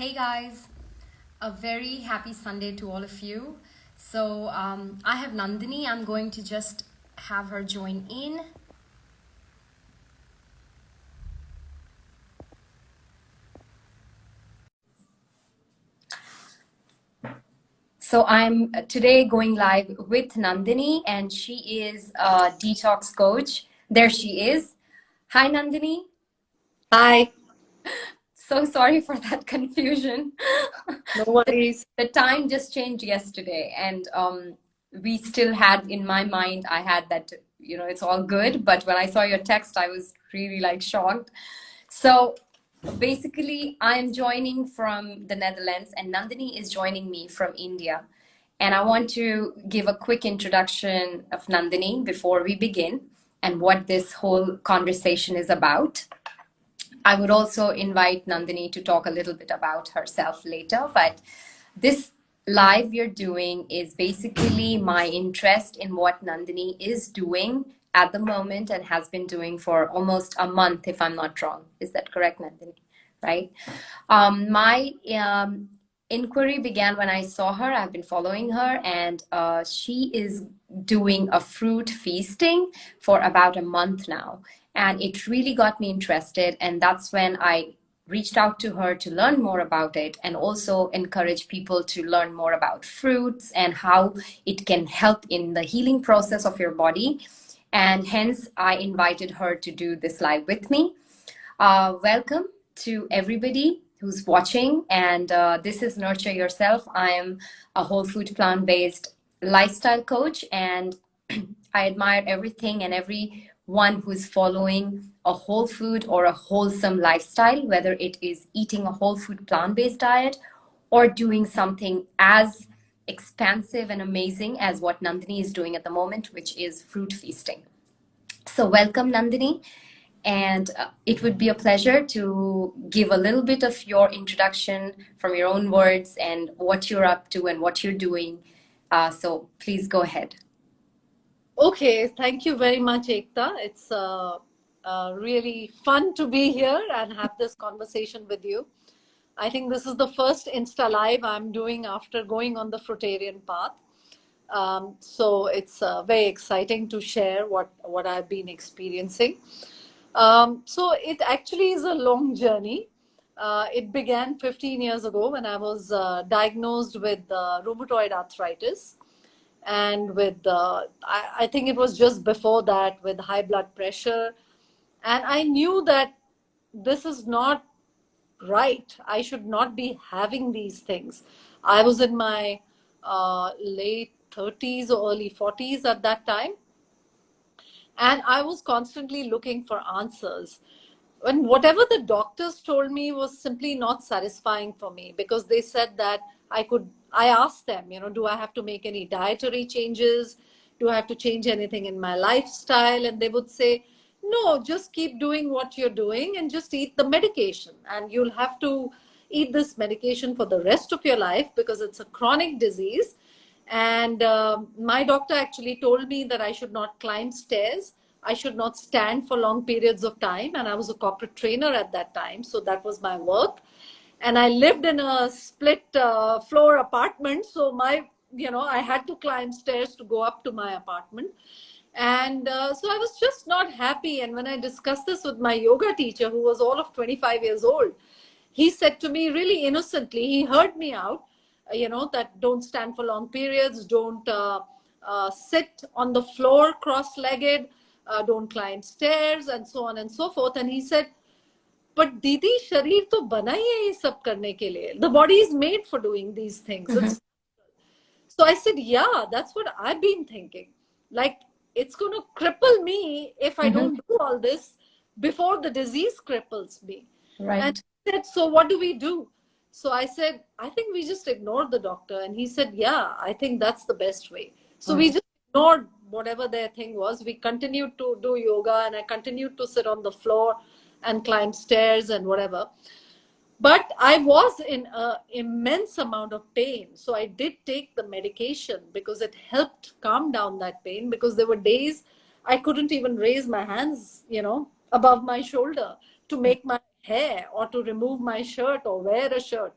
Hey guys, a very happy Sunday to all of you. I have Nandini. I'm going to just have her join in. So I'm today going live with Nandini, and she is a detox coach. There she is. Hi, Nandini. Hi, So sorry for that confusion. no the, worries. the time just changed yesterday, and we still had in my mind, I had that, it's all good. But when I saw your text, I was really like shocked. So basically, I'm joining from the Netherlands, and Nandini is joining me from India. And I want to give a quick introduction of Nandini before we begin and what this whole conversation is about. I would also invite Nandini to talk a little bit about herself later, but this live we're doing is basically my interest in what Nandini is doing at the moment and has been doing for almost a month, if I'm not wrong. Is that correct, Nandini? Right? My inquiry began when I saw her. I've been following her, and she is doing a fruit feasting for about a month now. And it really got me interested. And that's when I reached out to her to learn more about it and also encourage people to learn more about fruits and how it can help in the healing process of your body. And hence, I invited her to do this live with me. Welcome to everybody who's watching, and this is Nurture Yourself. I am a whole food plant-based lifestyle coach, and I admire everything and everyone who's following a whole food or a wholesome lifestyle, whether it is eating a whole food plant-based diet or doing something as expansive and amazing as what Nandini is doing at the moment, which is fruit feasting. So welcome, Nandini. And it would be a pleasure to give a little bit of your introduction from your own words and what you're up to and what you're doing. So please go ahead. Okay, thank you very much, Ekta. It's really fun to be here and have this conversation with you. I think this is the first Insta Live I'm doing after going on the fruitarian path. So it's very exciting to share what I've been experiencing. So it actually is a long journey. It began 15 years ago when I was diagnosed with rheumatoid arthritis, and with I think it was just before that with high blood pressure, and I knew that this is not right. I should not be having these things. I was in my late 30s or early 40s at that time, and I was constantly looking for answers. And whatever the doctors told me was simply not satisfying for me, because they said that I asked them, do I have to make any dietary changes? Do I have to change anything in my lifestyle? And they would say, no, just keep doing what you're doing and just eat the medication. And you'll have to eat this medication for the rest of your life because it's a chronic disease. And my doctor actually told me that I should not climb stairs. I should not stand for long periods of time. And I was a corporate trainer at that time. So that was my work. And I lived in a split floor apartment. So I had to climb stairs to go up to my apartment. And so I was just not happy. And when I discussed this with my yoga teacher, who was all of 25 years old, he said to me really innocently, he heard me out, that don't stand for long periods, don't sit on the floor cross-legged, don't climb stairs, and so on and so forth. And he said, but Didi, sharir to bana hi hai ye sab karne ke liye. The body is made for doing these things. So I said, yeah, that's what I've been thinking. Like, it's going to cripple me if I don't do all this before the disease cripples me. Right. And he said, so what do we do? So I said, I think we just ignored the doctor. And he said, yeah, I think that's the best way. So we just ignored whatever their thing was. We continued to do yoga, and I continued to sit on the floor and climb stairs and whatever. But I was in an immense amount of pain. So I did take the medication because it helped calm down that pain, because there were days I couldn't even raise my hands, above my shoulder to make my hair or to remove my shirt or wear a shirt.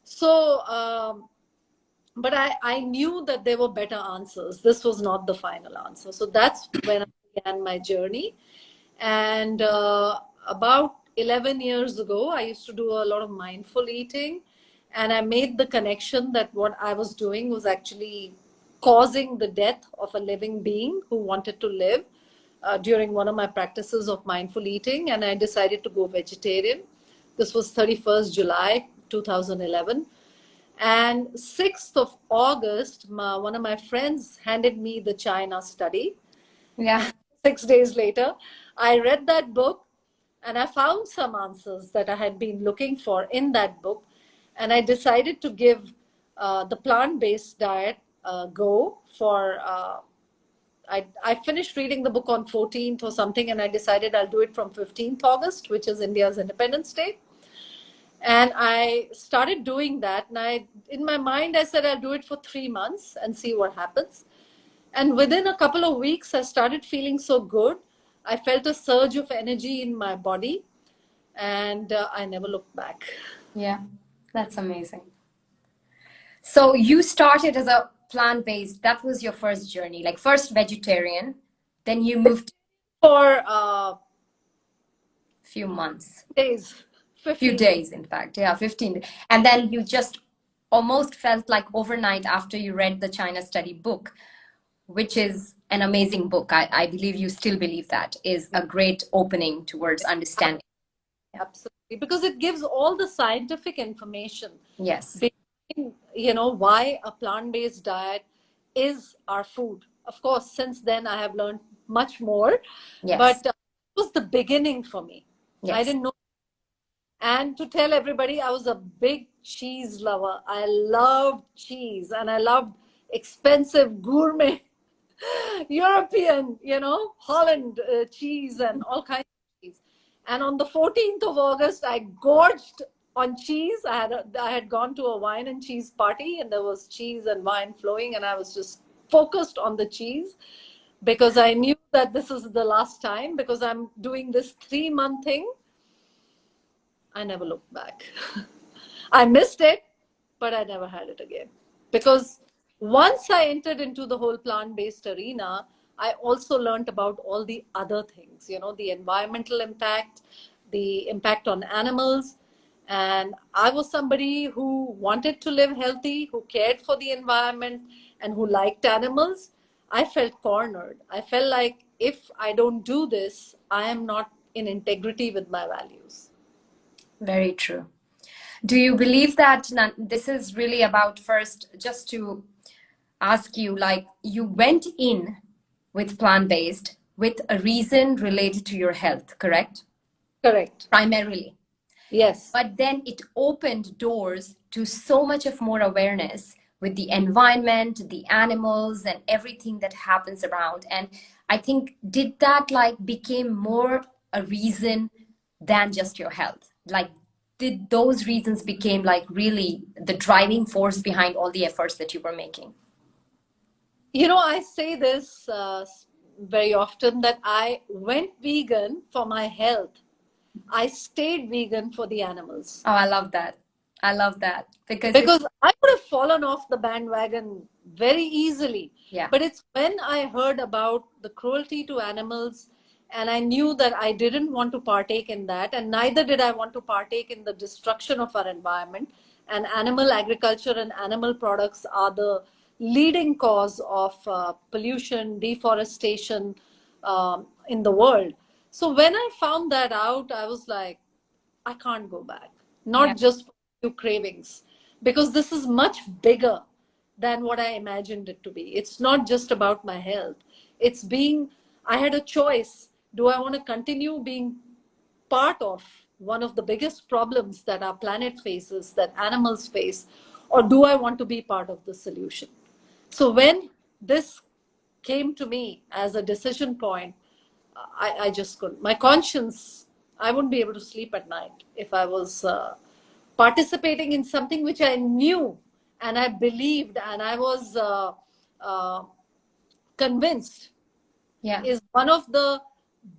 So, but I knew that there were better answers. This was not the final answer. So that's when I began my journey. And about 11 years ago, I used to do a lot of mindful eating. And I made the connection that what I was doing was actually causing the death of a living being who wanted to live during one of my practices of mindful eating. And I decided to go vegetarian. This was 31st July 2011. And 6th of August, one of my friends handed me the China study. Yeah. 6 days later, I read that book and I found some answers that I had been looking for in that book. And I decided to give the plant-based diet a go for. I finished reading the book on 14th or something, and I decided I'll do it from 15th August, which is India's Independence Day. And I started doing that. And in my mind, I said I'll do it for 3 months and see what happens. And within a couple of weeks, I started feeling so good. I felt a surge of energy in my body, and I never looked back. Yeah, that's amazing. So you started as a plant-based, that was your first journey, like first vegetarian, then you moved For few months, days, few 15 days. days, in fact. Yeah, 15. And then you just almost felt like overnight after you read the China study book, which is an amazing book. I believe you still believe that is a great opening towards understanding. Absolutely, because it gives all the scientific information Yes. behind, why a plant-based diet is our food. Of course, since then I have learned much more, Yes. but it was the beginning for me. I Yes. didn't know. And to tell everybody, I was a big cheese lover. I loved cheese and I loved expensive gourmet European, Holland cheese and all kinds of cheese. And on the 14th of August, I gorged on cheese. I had gone to a wine and cheese party, and there was cheese and wine flowing, and I was just focused on the cheese because I knew that this is the last time, because I'm doing this 3-month thing. I never looked back. I missed it, but I never had it again. Because once I entered into the whole plant based arena, I also learned about all the other things, the environmental impact, the impact on animals. And I was somebody who wanted to live healthy, who cared for the environment, and who liked animals. I felt cornered. I felt like if I don't do this, I am not in integrity with my values. Very true. Do you believe that this is really about first, just to ask you, like you went in with plant-based with a reason related to your health, correct? Correct. Primarily. Yes. But then it opened doors to so much of more awareness with the environment, the animals, and everything that happens around. And I think, did that like became more a reason than just your health? Like, did those reasons became like really the driving force behind all the efforts that you were making? I say this very often that I went vegan for my health. I stayed vegan for the animals. Oh, I love that. I love that because it's, Because I would have fallen off the bandwagon very easily. yeah, But it's when I heard about the cruelty to animals, and I knew that I didn't want to partake in that, and neither did I want to partake in the destruction of our environment. And animal agriculture and animal products are the leading cause of pollution, deforestation in the world. So when I found that out, I was like, I can't go back. yeah, Not just for few cravings, because this is much bigger than what I imagined it to be. It's not just about my health. I had a choice. Do I want to continue being part of one of the biggest problems that our planet faces, that animals face, or do I want to be part of the solution? So when this came to me as a decision point, I just couldn't. My conscience, I wouldn't be able to sleep at night if I was participating in something which I knew and I believed and I was uh, convinced yeah, is one of the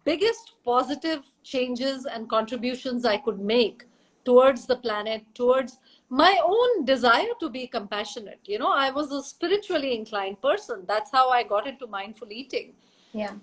biggest positive changes and contributions I could make towards the planet, towards my own desire to be compassionate. You know, I was a spiritually inclined person. That's how I got into mindful eating. Yeah,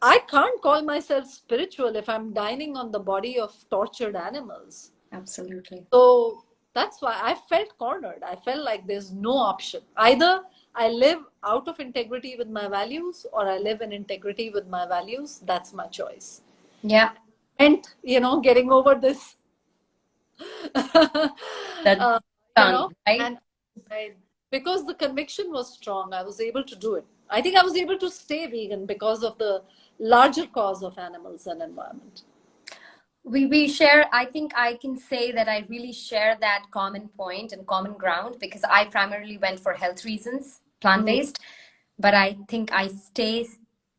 I can't call myself spiritual if I'm dining on the body of tortured animals. absolutely. So that's why I felt cornered. I felt like there's no option. Either I live out of integrity with my values or I live in integrity with my values. That's my choice. Yeah, And, you know, getting over this, that uh, you tongue, know, right? and I, because the conviction was strong, I was able to do it. I think I was able to stay vegan because of the larger cause of animals and environment. We share, I think I can say that I really share that common point and common ground because I primarily went for health reasons, Mm. plant-based, but I think I stay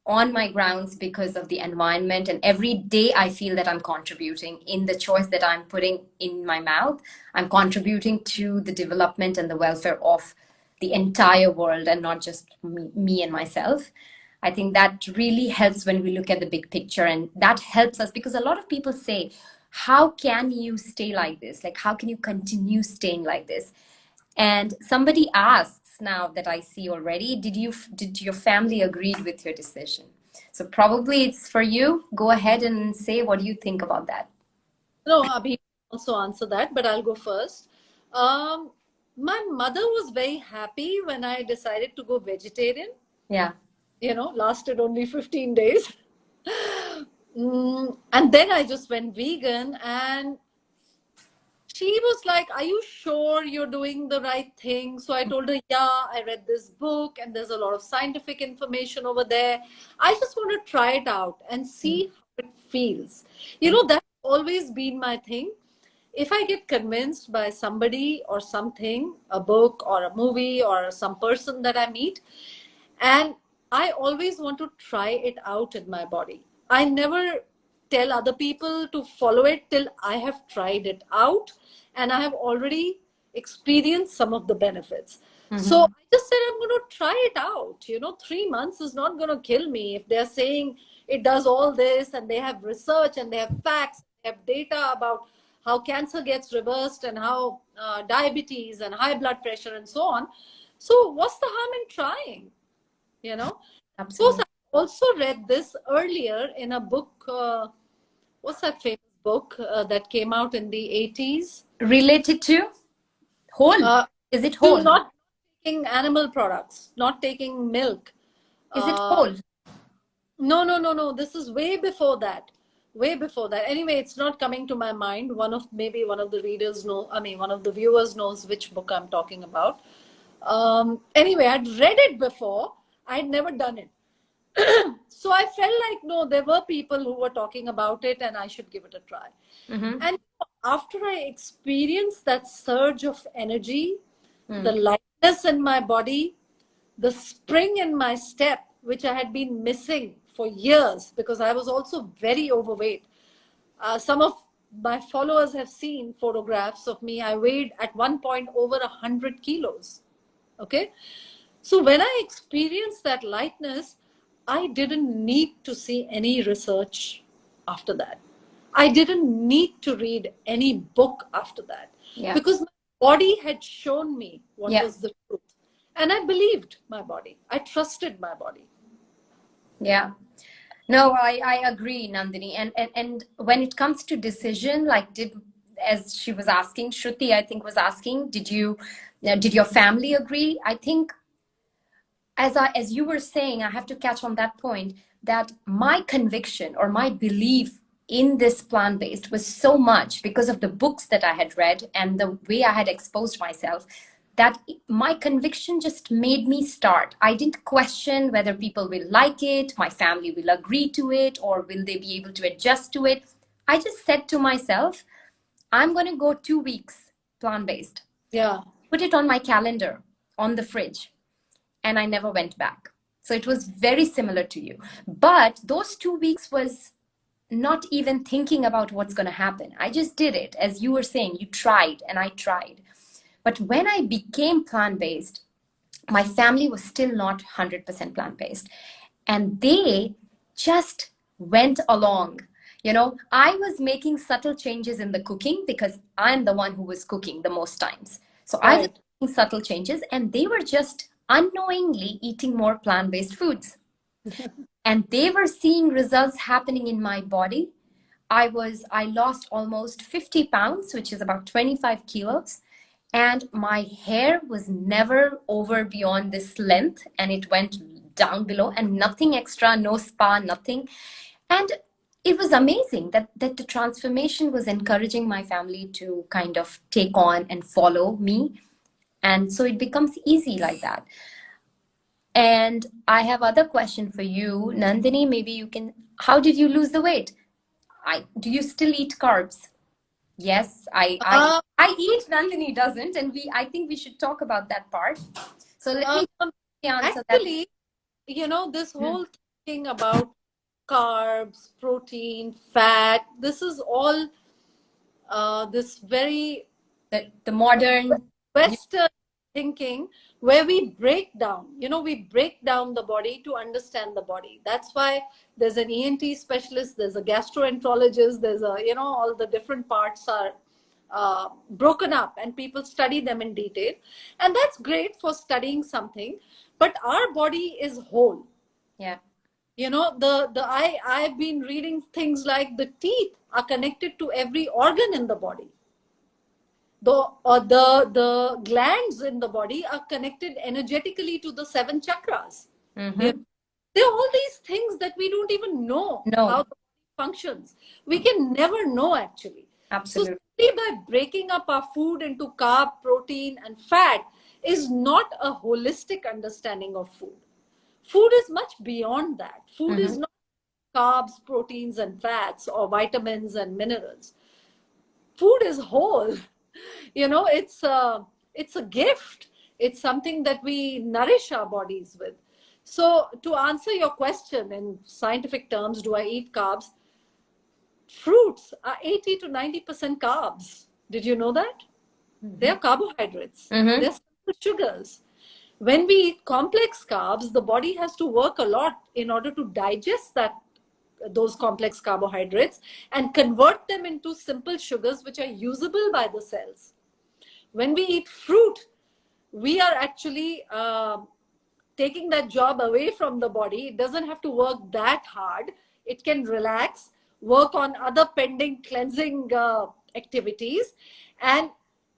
on my grounds because of the environment, and every day I feel that I'm contributing in the choice that I'm putting in my mouth. I'm contributing to the development and the welfare of the entire world and not just me and myself. I think that really helps when we look at the big picture, and that helps us because a lot of people say, how can you stay like this? Like, how can you continue staying like this? And somebody asks now that I see already, did your family agree with your decision? So probably it's for you. Go ahead and say what do you think about that? No, Abhi also answer that, but I'll go first. Um, my mother was very happy when I decided to go vegetarian. Yeah. You know, lasted only 15 days. And then I just went vegan, and she was like, "Are you sure you're doing the right thing?" So I told her, "Yeah, I read this book and there's a lot of scientific information over there. I just want to try it out and see how it feels." You know, that's always been my thing. If I get convinced by somebody or something, a book or a movie or some person that I meet, and I always want to try it out in my body. I never tell other people to follow it till I have tried it out and I have already experienced some of the benefits. So Mm-hmm. I just said, I'm going to try it out. You know, 3 months is not going to kill me. If they're saying it does all this and they have research and they have facts, they have data about how cancer gets reversed and how diabetes and high blood pressure and so on. So what's the harm in trying? You know, of course, Absolutely. I also read this earlier in a book. What's that famous book that came out in the 80s? Related to whole. Uh, Is it to whole? not taking animal products, not taking milk. Is it Uh, whole? no, no, no, no. This is way before that. Way before that. Anyway, it's not coming to my mind. Maybe one of the readers know. I mean, one of the viewers knows which book I'm talking about. Anyway, I'd read it before. I'd never done it. So I felt like, no, there were people who were talking about it and I should give it a try. Mm-hmm. And after I experienced that surge of energy, the Mm. lightness in my body, the spring in my step, which I had been missing for years because I was also very overweight. Some of my followers have seen photographs of me. I weighed at one point over 100 kilos. Okay. So when I experienced that lightness, I didn't need to see any research after that. I didn't need to read any book after that Yeah. because my body had shown me what Yeah. was the truth. And I believed my body. I trusted my body. Yeah. No, I agree, Nandini. And when it comes to decision, like as she was asking, Shruti, I think was asking, did your family agree? I think as you were saying, I have to catch on that point that my conviction or my belief in this plant-based was so much because of the books that I had read and the way I had exposed myself that my conviction just made me start. I didn't question whether people will like it, my family will agree to it, or will they be able to adjust to it. I just said to myself, I'm going to go 2 weeks plant-based, Yeah. put it on my calendar, on the fridge, and I never went back. So it was very similar to you. But those 2 weeks was not even thinking about what's going to happen. I just did it. As you were saying, you tried and I tried. But when I became plant based, my family was still not 100% plant based. And they just went along. You know, I was making subtle changes in the cooking because I'm the one who was cooking the most times. So I was Right. making subtle changes, and they were just unknowingly eating more plant-based foods. And they were seeing results happening in my body. I lost almost 50 pounds, which is about 25 kilos. And my hair was never over beyond this length, and it went down below, and nothing extra, no spa, nothing. And it was amazing that the transformation was encouraging my family to kind of take on and follow me. And so it becomes easy like that. And I have other question for you, Nandini. Maybe you can. How did you lose the weight? Do you still eat carbs? Yes, Uh, I eat. Nandini doesn't, and I think we should talk about that part. So let me um, answer that. Actually, this Hmm. whole thing about carbs, protein, fat, this is all this very The modern. Western thinking where we break down, we break down the body to understand the body. That's why there's an ENT specialist, there's a gastroenterologist, there's all the different parts are broken up and people study them in detail. And that's great for studying something, but our body is whole. Yeah. I've been reading things like the teeth are connected to every organ in the body. The glands in the body are connected energetically to the seven chakras. You know, Mm-hmm. there are all these things that we don't even know how No, the body functions. We can never know actually. So absolutely. simply by breaking up our food into carb, protein, and fat is not a holistic understanding of food. Food is much beyond that. Food is Mm-hmm. not carbs, proteins, and fats or vitamins and minerals. Food is whole. It's a gift. It's something that we nourish our bodies with. So to answer your question in scientific terms, do I eat carbs? Fruits are 80 to 90% carbs. Did you know that? They Mm-hmm. are carbohydrates. Mm-hmm. They're simple sugars. When we eat complex carbs, the body has to work a lot in order to digest those complex carbohydrates and convert them into simple sugars which are usable by the cells. When we eat fruit, we are actually taking that job away from the body. It doesn't have to work that hard. It can relax, work on other pending cleansing activities, and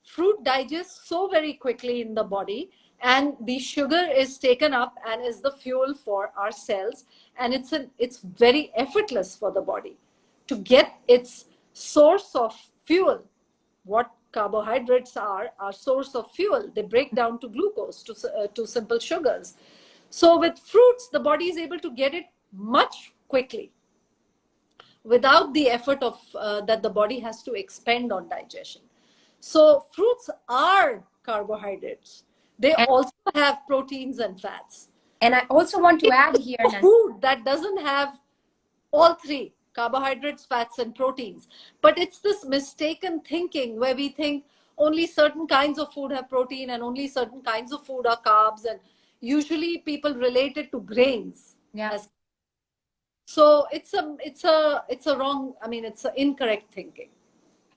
fruit digests so very quickly in the body. And the sugar is taken up and is the fuel for our cells, and it's very effortless for the body to get its source of fuel. What carbohydrates are our source of fuel. They break down to glucose, to simple sugars. So with fruits, the body is able to get it much quickly without the effort of that the body has to expend on digestion. So fruits are carbohydrates. They And also have proteins and fats. and I also want to add here, A food that doesn't have all three: carbohydrates, fats, and proteins. But it's this mistaken thinking where we think only certain kinds of food have protein and only certain kinds of food are carbs. And usually people relate it to grains yeah. as. So it's a wrong, I mean, it's an incorrect thinking.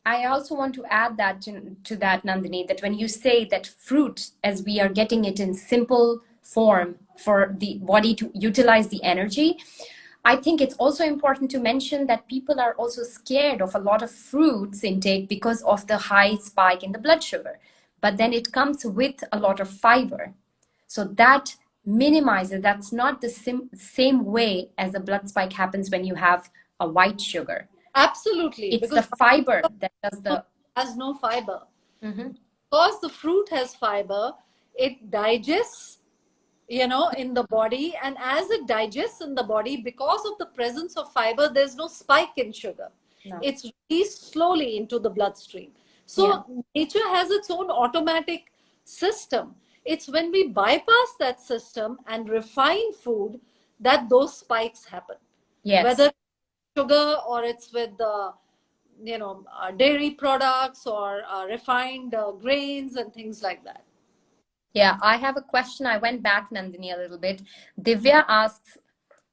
I also want to add that to that, Nandini, that when you say that fruit, as we are getting it in simple form for the body to utilize the energy, I think it's also important to mention that people are also scared of a lot of fruits intake because of the high spike in the blood sugar. But then it comes with a lot of fiber. So that minimizes, that's not the same way as a blood spike happens when you have a white sugar. Absolutely, It's the because fiber that does fruit the. has no fiber. Mhm. Because the fruit has fiber, it digests, in the body. And as it digests in the body, because of the presence of fiber, there's no spike in sugar. No. It's released slowly into the bloodstream. Yeah. So nature has its own automatic system. It's when we bypass that system and refine food that those spikes happen. Yes. Whether sugar or it's with the dairy products or refined grains and things like that. Yeah. I have a question. I went back, Nandini, a little bit. Divya asks,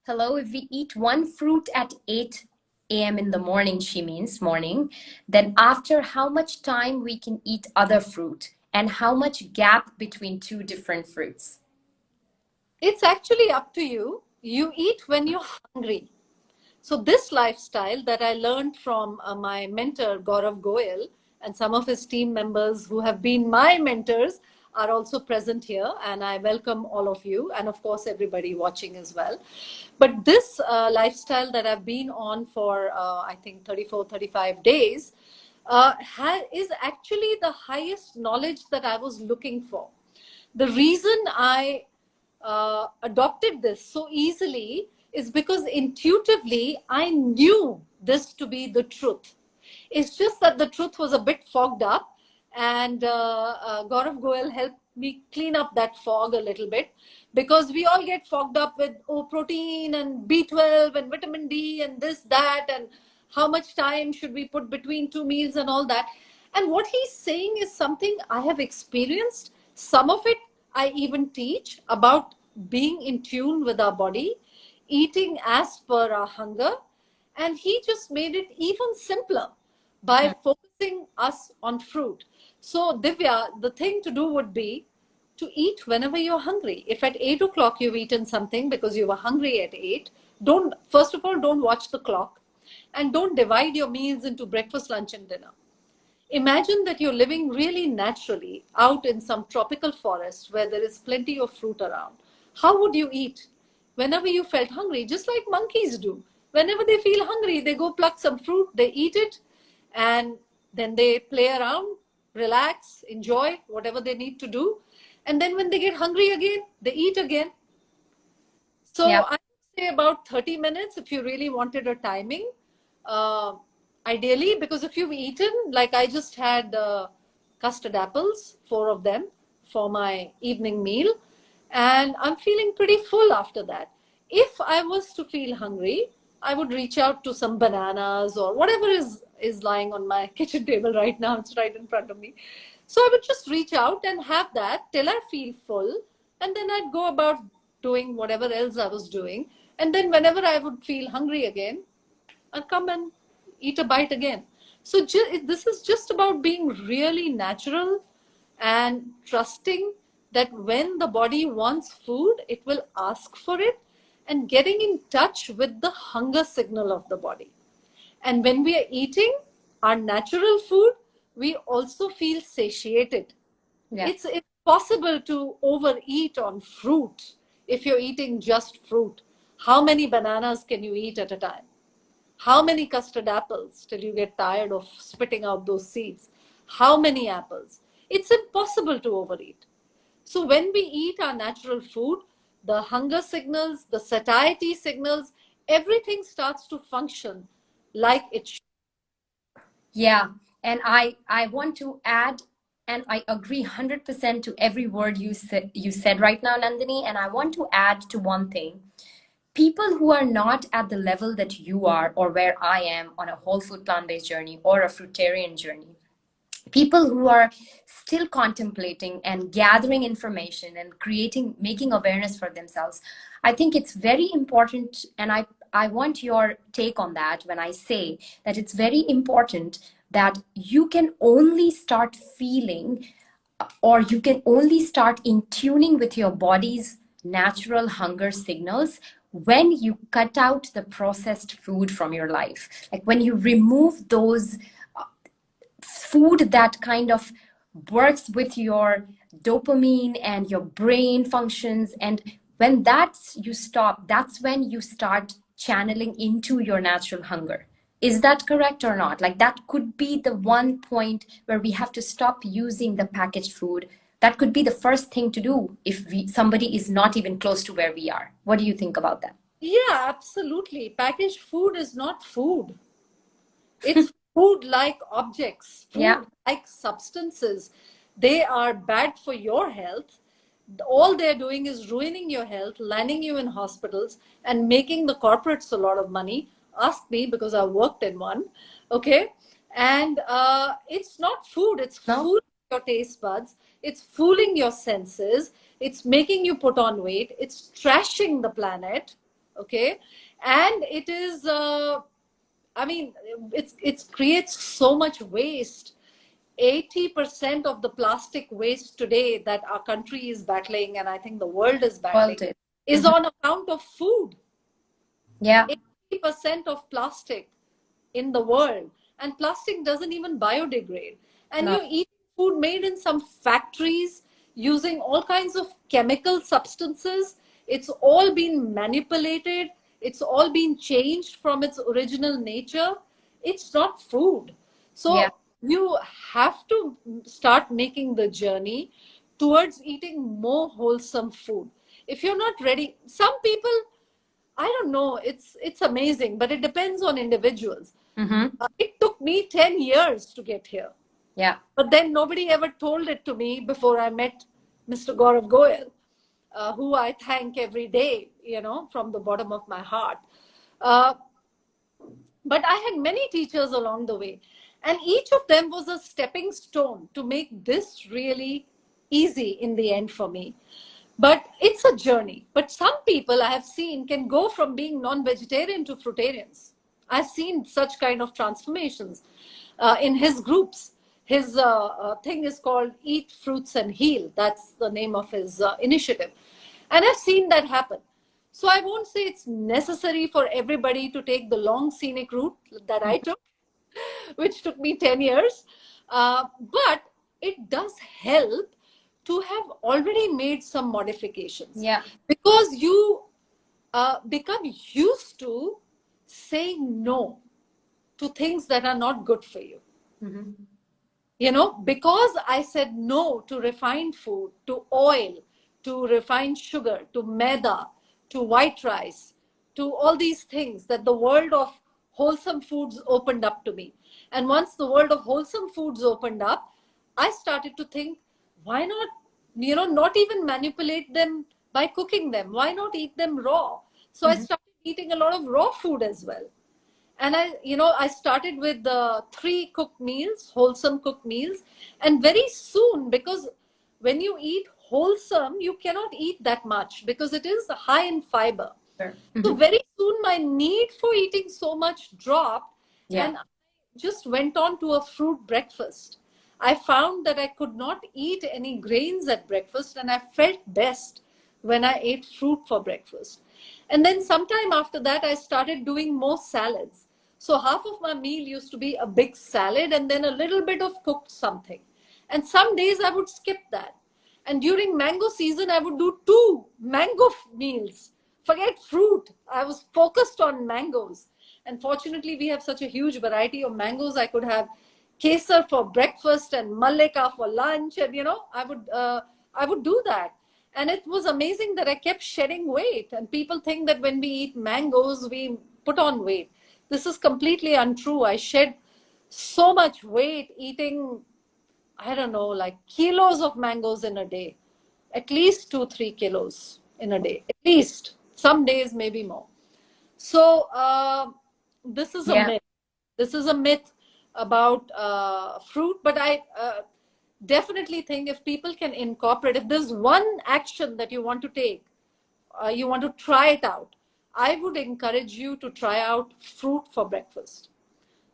hello, if we eat one fruit at 8 a.m. in the morning, she means morning, then after how much time we can eat other fruit and how much gap between two different fruits? It's actually up to you. You eat when you're hungry. So this lifestyle that I learned from my mentor, Gaurav Goyal, and some of his team members who have been my mentors are also present here. And I welcome all of you and of course, everybody watching as well. But this lifestyle that I've been on for, I think 34, 35 days is actually the highest knowledge that I was looking for. The reason I adopted this so easily is because intuitively I knew this to be the truth. It's just that the truth was a bit fogged up, and Gaurav Goel helped me clean up that fog a little bit, because we all get fogged up with protein and B12 and vitamin D and this, that, and how much time should we put between two meals and all that. And what he's saying is something I have experienced. Some of it I even teach about being in tune with our body, eating as per our hunger. And he just made it even simpler by focusing us on fruit. So, Divya, the thing to do would be to eat whenever you're hungry. If at 8 o'clock you've eaten something because you were hungry at 8, don't, first of all, don't watch the clock, and don't divide your meals into breakfast, lunch, and dinner. Imagine that you're living really naturally out in some tropical forest where there is plenty of fruit around. How would you eat? Whenever you felt hungry, just like monkeys do. Whenever they feel hungry, they go pluck some fruit, they eat it, and then they play around, relax, enjoy whatever they need to do. And then when they get hungry again, they eat again. So Yeah. I would say about 30 minutes if you really wanted a timing. Uh, Ideally, because if you've eaten, like I just had custard apples, 4 of them, for my evening meal, and I'm feeling pretty full after that. If I was to feel hungry, I would reach out to some bananas or whatever is lying on my kitchen table right now. It's right in front of me. So I would just reach out and have that till I feel full, and then I'd go about doing whatever else I was doing. And then whenever I would feel hungry again, I'd come and eat a bite again. So this is just about being really natural and trusting that when the body wants food, it will ask for it, and getting in touch with the hunger signal of the body. And when we are eating our natural food, we also feel satiated. Yeah. It's possible to overeat on fruit if you're eating just fruit. How many bananas can you eat at a time? How many custard apples till you get tired of spitting out those seeds? How many apples? It's impossible to overeat. So when we eat our natural food, the hunger signals, the satiety signals, everything starts to function like it should. Yeah, and I want to add, and I agree 100% to every word you said right now, Nandini, and I want to add to one thing. People who are not at the level that you are or where I am on a whole food plant-based journey or a fruitarian journey, people who are still contemplating and gathering information and making awareness for themselves, I think it's very important, and I want your take on that when I say that it's very important that you can only start feeling, or you can only start in tuning with your body's natural hunger signals when you cut out the processed food from your life. Like when you remove those food that kind of works with your dopamine and your brain functions, and when that's you stop, that's when you start channeling into your natural hunger. Is that correct or not? Like that could be the one point where we have to stop using the packaged food. That could be the first thing to do if somebody is not even close to where we are. What do you think about that? Yeah, absolutely. Packaged food is not food. It's food-like objects, Yeah. food-like substances. They are bad for your health. All they're doing is ruining your health, landing you in hospitals, and making the corporates a lot of money. Ask me because I worked in one. Okay. And it's not food, it's No. fooling your taste buds, it's fooling your senses, it's making you put on weight, it's trashing the planet. Okay. And it is I mean, it creates so much waste. 80% of the plastic waste today that our country is battling, and I think the world is World battling, is. is Mhm. on account of food. Yeah. 80% of plastic in the world, and plastic doesn't even biodegrade. And No. you eat food made in some factories using all kinds of chemical substances. It's all been manipulated, it's all been changed from its original nature. It's not food. Yeah. So you have to start making the journey towards eating more wholesome food. If you're not ready, some people, I don't know. It's amazing, but it depends on individuals. Mm-hmm. It took me 10 years to get here, Yeah. but then nobody ever told it to me before I met Mr. Gaurav Goyal, who I thank every day, from the bottom of my heart. Uh, but I had many teachers along the way, and each of them was a stepping stone to make this really easy in the end for me. But it's a journey. But some people I have seen can go from being non-vegetarian to fruitarians. I've seen such kind of transformations in his groups. His thing is called Eat Fruits and Heal. That's the name of his initiative. And I've seen that happen. So I won't say it's necessary for everybody to take the long scenic route that I took, which took me 10 years. But it does help to have already made some modifications, Yeah. because you become used to saying no to things that are not good for you. Mm-hmm. Because I said no to refined food, to oil, to refined sugar, to maida, to white rice, to all these things, that the world of wholesome foods opened up to me. And once the world of wholesome foods opened up, I started to think, why not, not even manipulate them by cooking them? Why not eat them raw? So I Mm-hmm. started eating a lot of raw food as well. And I started with the 3 cooked meals, wholesome cooked meals. And very soon, because when you eat wholesome, you cannot eat that much because it is high in fiber. Sure. So Mm-hmm. very soon my need for eating so much dropped, Yeah. and I just went on to a fruit breakfast. I found that I could not eat any grains at breakfast, and I felt best when I ate fruit for breakfast. And then sometime after that, I started doing more salads. So half of my meal used to be a big salad and then a little bit of cooked something. And some days I would skip that. And during mango season, I would do 2 mango meals. Forget fruit. I was focused on mangoes. And fortunately, we have such a huge variety of mangoes. I could have kesar for breakfast and mallika for lunch. And, I would do that. And it was amazing that I kept shedding weight. And people think that when we eat mangoes, we put on weight. This is completely untrue. I shed so much weight eating, I don't know, like kilos of mangoes in a day, at least 2, 3 kilos in a day, at least. Some days, maybe more. So, this is a Yeah. myth. This is a myth about fruit, but I definitely think if people can incorporate, if there's one action that you want to take, you want to try it out, I would encourage you to try out fruit for breakfast.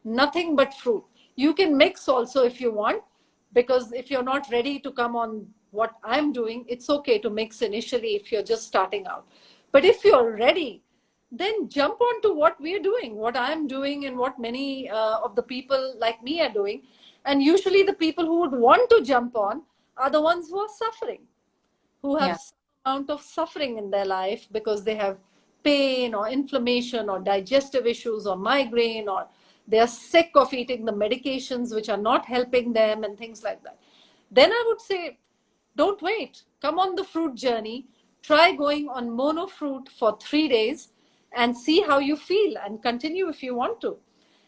Nothing but fruit. You can mix also if you want, because if you're not ready to come on what I'm doing, it's okay to mix initially if you're just starting out. But if you're ready, then jump on to what we're doing, what I'm doing, and what many of the people like me are doing. And usually the people who would want to jump on are the ones who are suffering, who have Yeah. some amount of suffering in their life because they have pain or inflammation or digestive issues or migraine, or they are sick of eating the medications which are not helping them and things like that. Then I would say, don't wait. Come on the fruit journey. Try going on mono fruit for 3 days and see how you feel, and continue if you want to.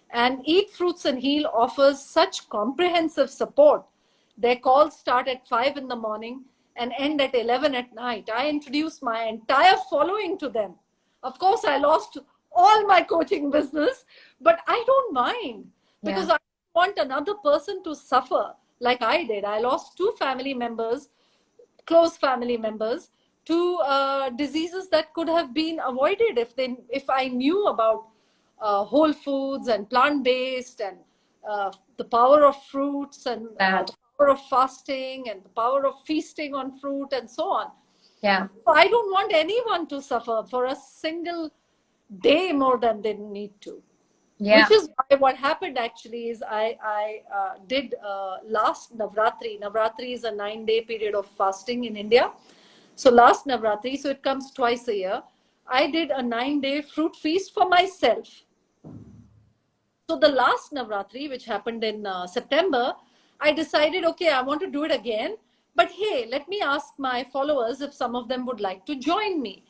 And Eat Fruits and Heal offers such comprehensive support. Their calls start at 5 in the morning and end at 11 at night. I introduced my entire following to them. Of course, I lost all my coaching business, but I don't mind, Yeah. because I want another person to suffer like I did. I lost 2 family members, close family members, to diseases that could have been avoided if I knew about whole foods and plant-based, and the power of fruits, and That. the power of fasting, and the power of feasting on fruit, and so on. Yeah. So I don't want anyone to suffer for a single day more than they need to. Yeah. Which is why what happened actually is I did last Navratri. Navratri is a 9-day period of fasting in India. So last Navratri, so it comes twice a year, I did a 9-day fruit feast for myself. So the last Navratri, which happened in September, I decided, okay, I want to do it again. But hey, let me ask my followers if some of them would like to join me.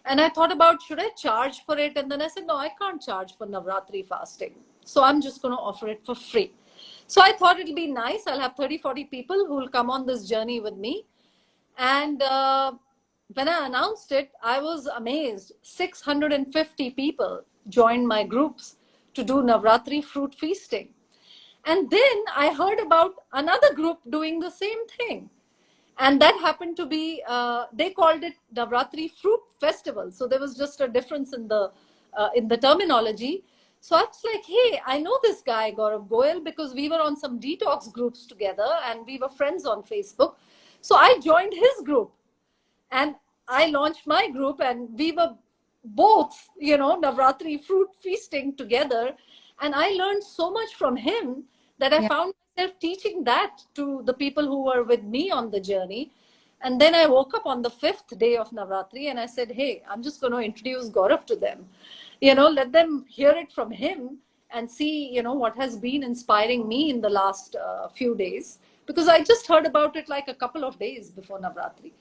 And I thought about, should I charge for it? And then I said, no, I can't charge for Navratri fasting. So I'm just going to offer it for free. So I thought it'll be nice. I'll have 30, 40 people who will come on this journey with me. And when I announced it, I was amazed. 650 people joined my groups to do Navratri fruit feasting. And then I heard about another group doing the same thing. And that happened to be, they called it Navratri Fruit Festival. So there was just a difference in the terminology. So I was like, hey, I know this guy, Gaurav Goyal, because we were on some detox groups together and we were friends on Facebook. So I joined his group and I launched my group, and we were both, Navratri fruit feasting together. And I learned so much from him that I Yeah. found myself teaching that to the people who were with me on the journey. And then I woke up on the 5th day of Navratri and I said, hey, I'm just going to introduce Gaurav to them. Let them hear it from him and see, what has been inspiring me in the last few days. Because I just heard about it like a couple of days before Navratri.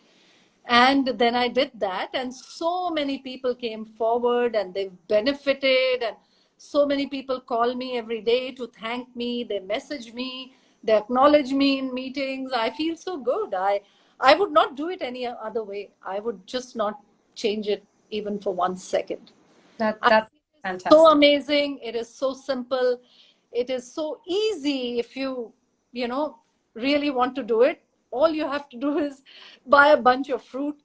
And then I did that, and so many people came forward and they've benefited. And so many people call me every day to thank me. They message me, they acknowledge me in meetings. I feel so good. I would not do it any other way. I would just not change it even for 1 second. That's So fantastic. amazing. It is so simple. It is so easy if really want to do it. All you have to do is buy a bunch of fruit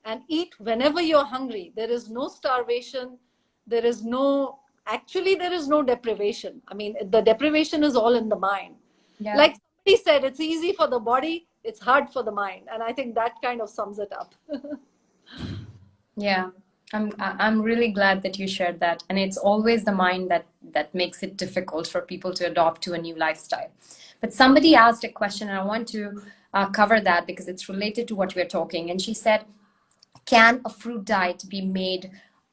and eat whenever you're hungry. There is no starvation. There is no, actually, there is no deprivation. I mean, the deprivation is all in the mind. Yeah. Like somebody said, it's easy for the body, it's hard for the mind. And I think that kind of sums it up. Yeah. I'm really glad that you shared that. And it's always the mind that makes it difficult for people to adopt to a new lifestyle. But somebody asked a question, and I want to cover that because it's related to what we're talking. And she said, can a fruit diet be made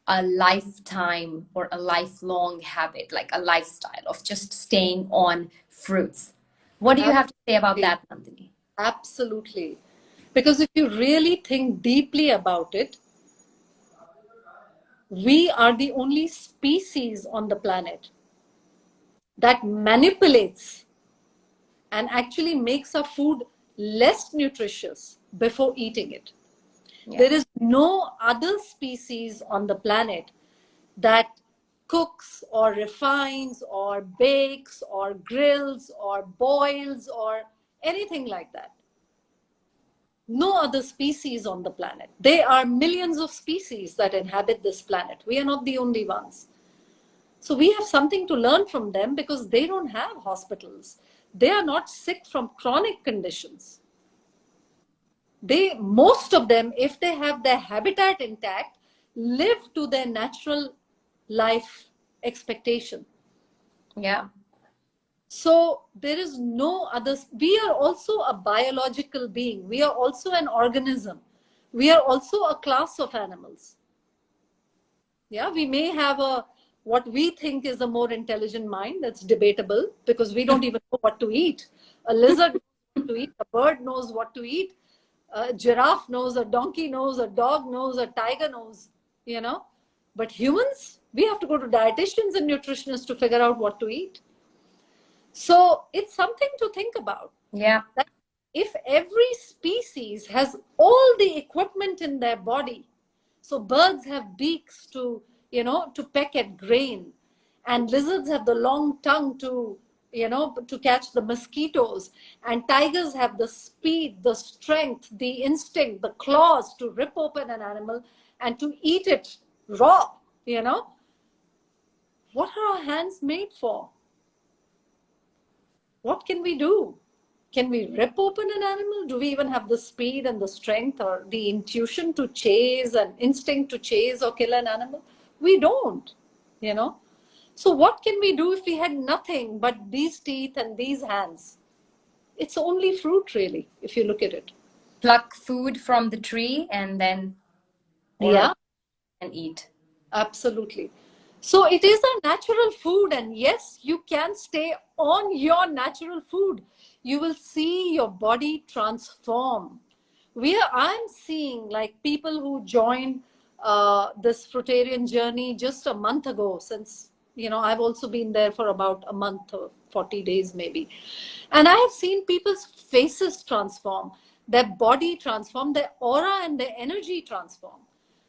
a lifetime or a lifelong habit, like a lifestyle of just staying on fruits? What do you have to say about Absolutely. that, Nandini? Absolutely. Because if you really think deeply about it, we are the only species on the planet that manipulates and actually makes our food less nutritious before eating it. Yeah. There is no other species on the planet that cooks or refines or bakes or grills or boils or anything like that. No other species on the planet. There are millions of species that inhabit this planet. We are not the only ones. So we have something to learn from them because they don't have hospitals. They are not sick from chronic conditions. Most of them, if they have their habitat intact, live to their natural life expectation. Yeah. So there is no other. We are also a biological being. We are also an organism. We are also a class of animals. Yeah, we may have what we think is a more intelligent mind. That's debatable because we don't even know what to eat. A lizard knows what to eat. A bird knows what to eat. A giraffe knows. A donkey knows. A dog knows. A tiger knows. You know, but humans, we have to go to dietitians and nutritionists to figure out what to eat. So it's something to think about. Yeah. That if every species has all the equipment in their body, so birds have beaks to peck at grain, and lizards have the long tongue to catch the mosquitoes, and tigers have the speed, the strength, the instinct, the claws to rip open an animal and to eat it raw. what are our hands made for? What can we do? Can we rip open an animal? Do we even have the speed and the strength or the intuition to chase and instinct to chase or kill an animal? We don't, you know. So what can we do if we had nothing but these teeth and these hands? It's only fruit, really, if you look at it. Pluck food from the tree and then boil Yeah, and eat. absolutely. So it is a natural food, and yes, you can stay on your natural food. You will see your body transform. I'm seeing like people who joined this fruitarian journey just a month ago, since I've also been there for about a month or 40 days maybe. And I have seen people's faces transform, their body transform, their aura and their energy transform.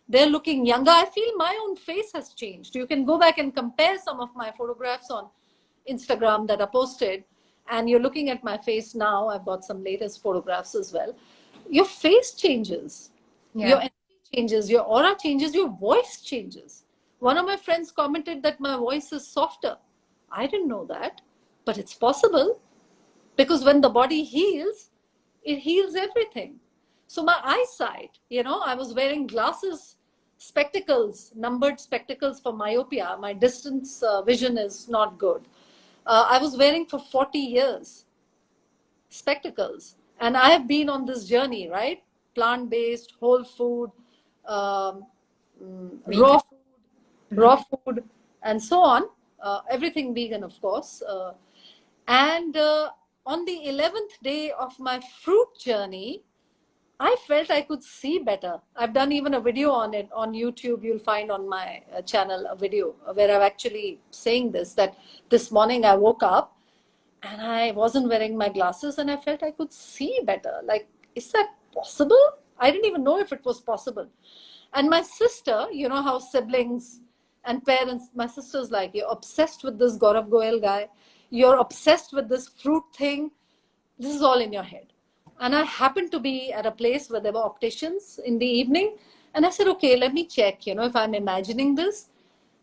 They're looking younger. I feel my own face has changed. You can go back and compare some of my photographs on Instagram that are posted, and you're looking at my face now. I've got some latest photographs as well. Your face changes, your Yeah. energy changes, your aura changes, your voice changes. One of my friends commented that my voice is softer. I didn't know that, but it's possible, because when the body heals, it heals everything. So my eyesight, I was wearing glasses, spectacles, numbered spectacles for myopia. My distance vision is not good. I was wearing for 40 years spectacles, and I have been on this journey, right? Plant-based, whole food, um, Vegan. raw food, raw food, and so on. Everything vegan, of course. And on the 11th day of my fruit journey, I felt I could see better. I've done even a video on it on YouTube. You'll find on my channel a video where I'm actually saying this, that this morning I woke up and I wasn't wearing my glasses and I felt I could see better. Like, is that possible? I didn't even know if it was possible. And my sister, you know how siblings and parents, my sister's like, you're obsessed with this Gaurav Goel guy. You're obsessed with this fruit thing. This is all in your head. And I happened to be at a place where there were opticians in the evening. And I said, okay, let me check, if I'm imagining this.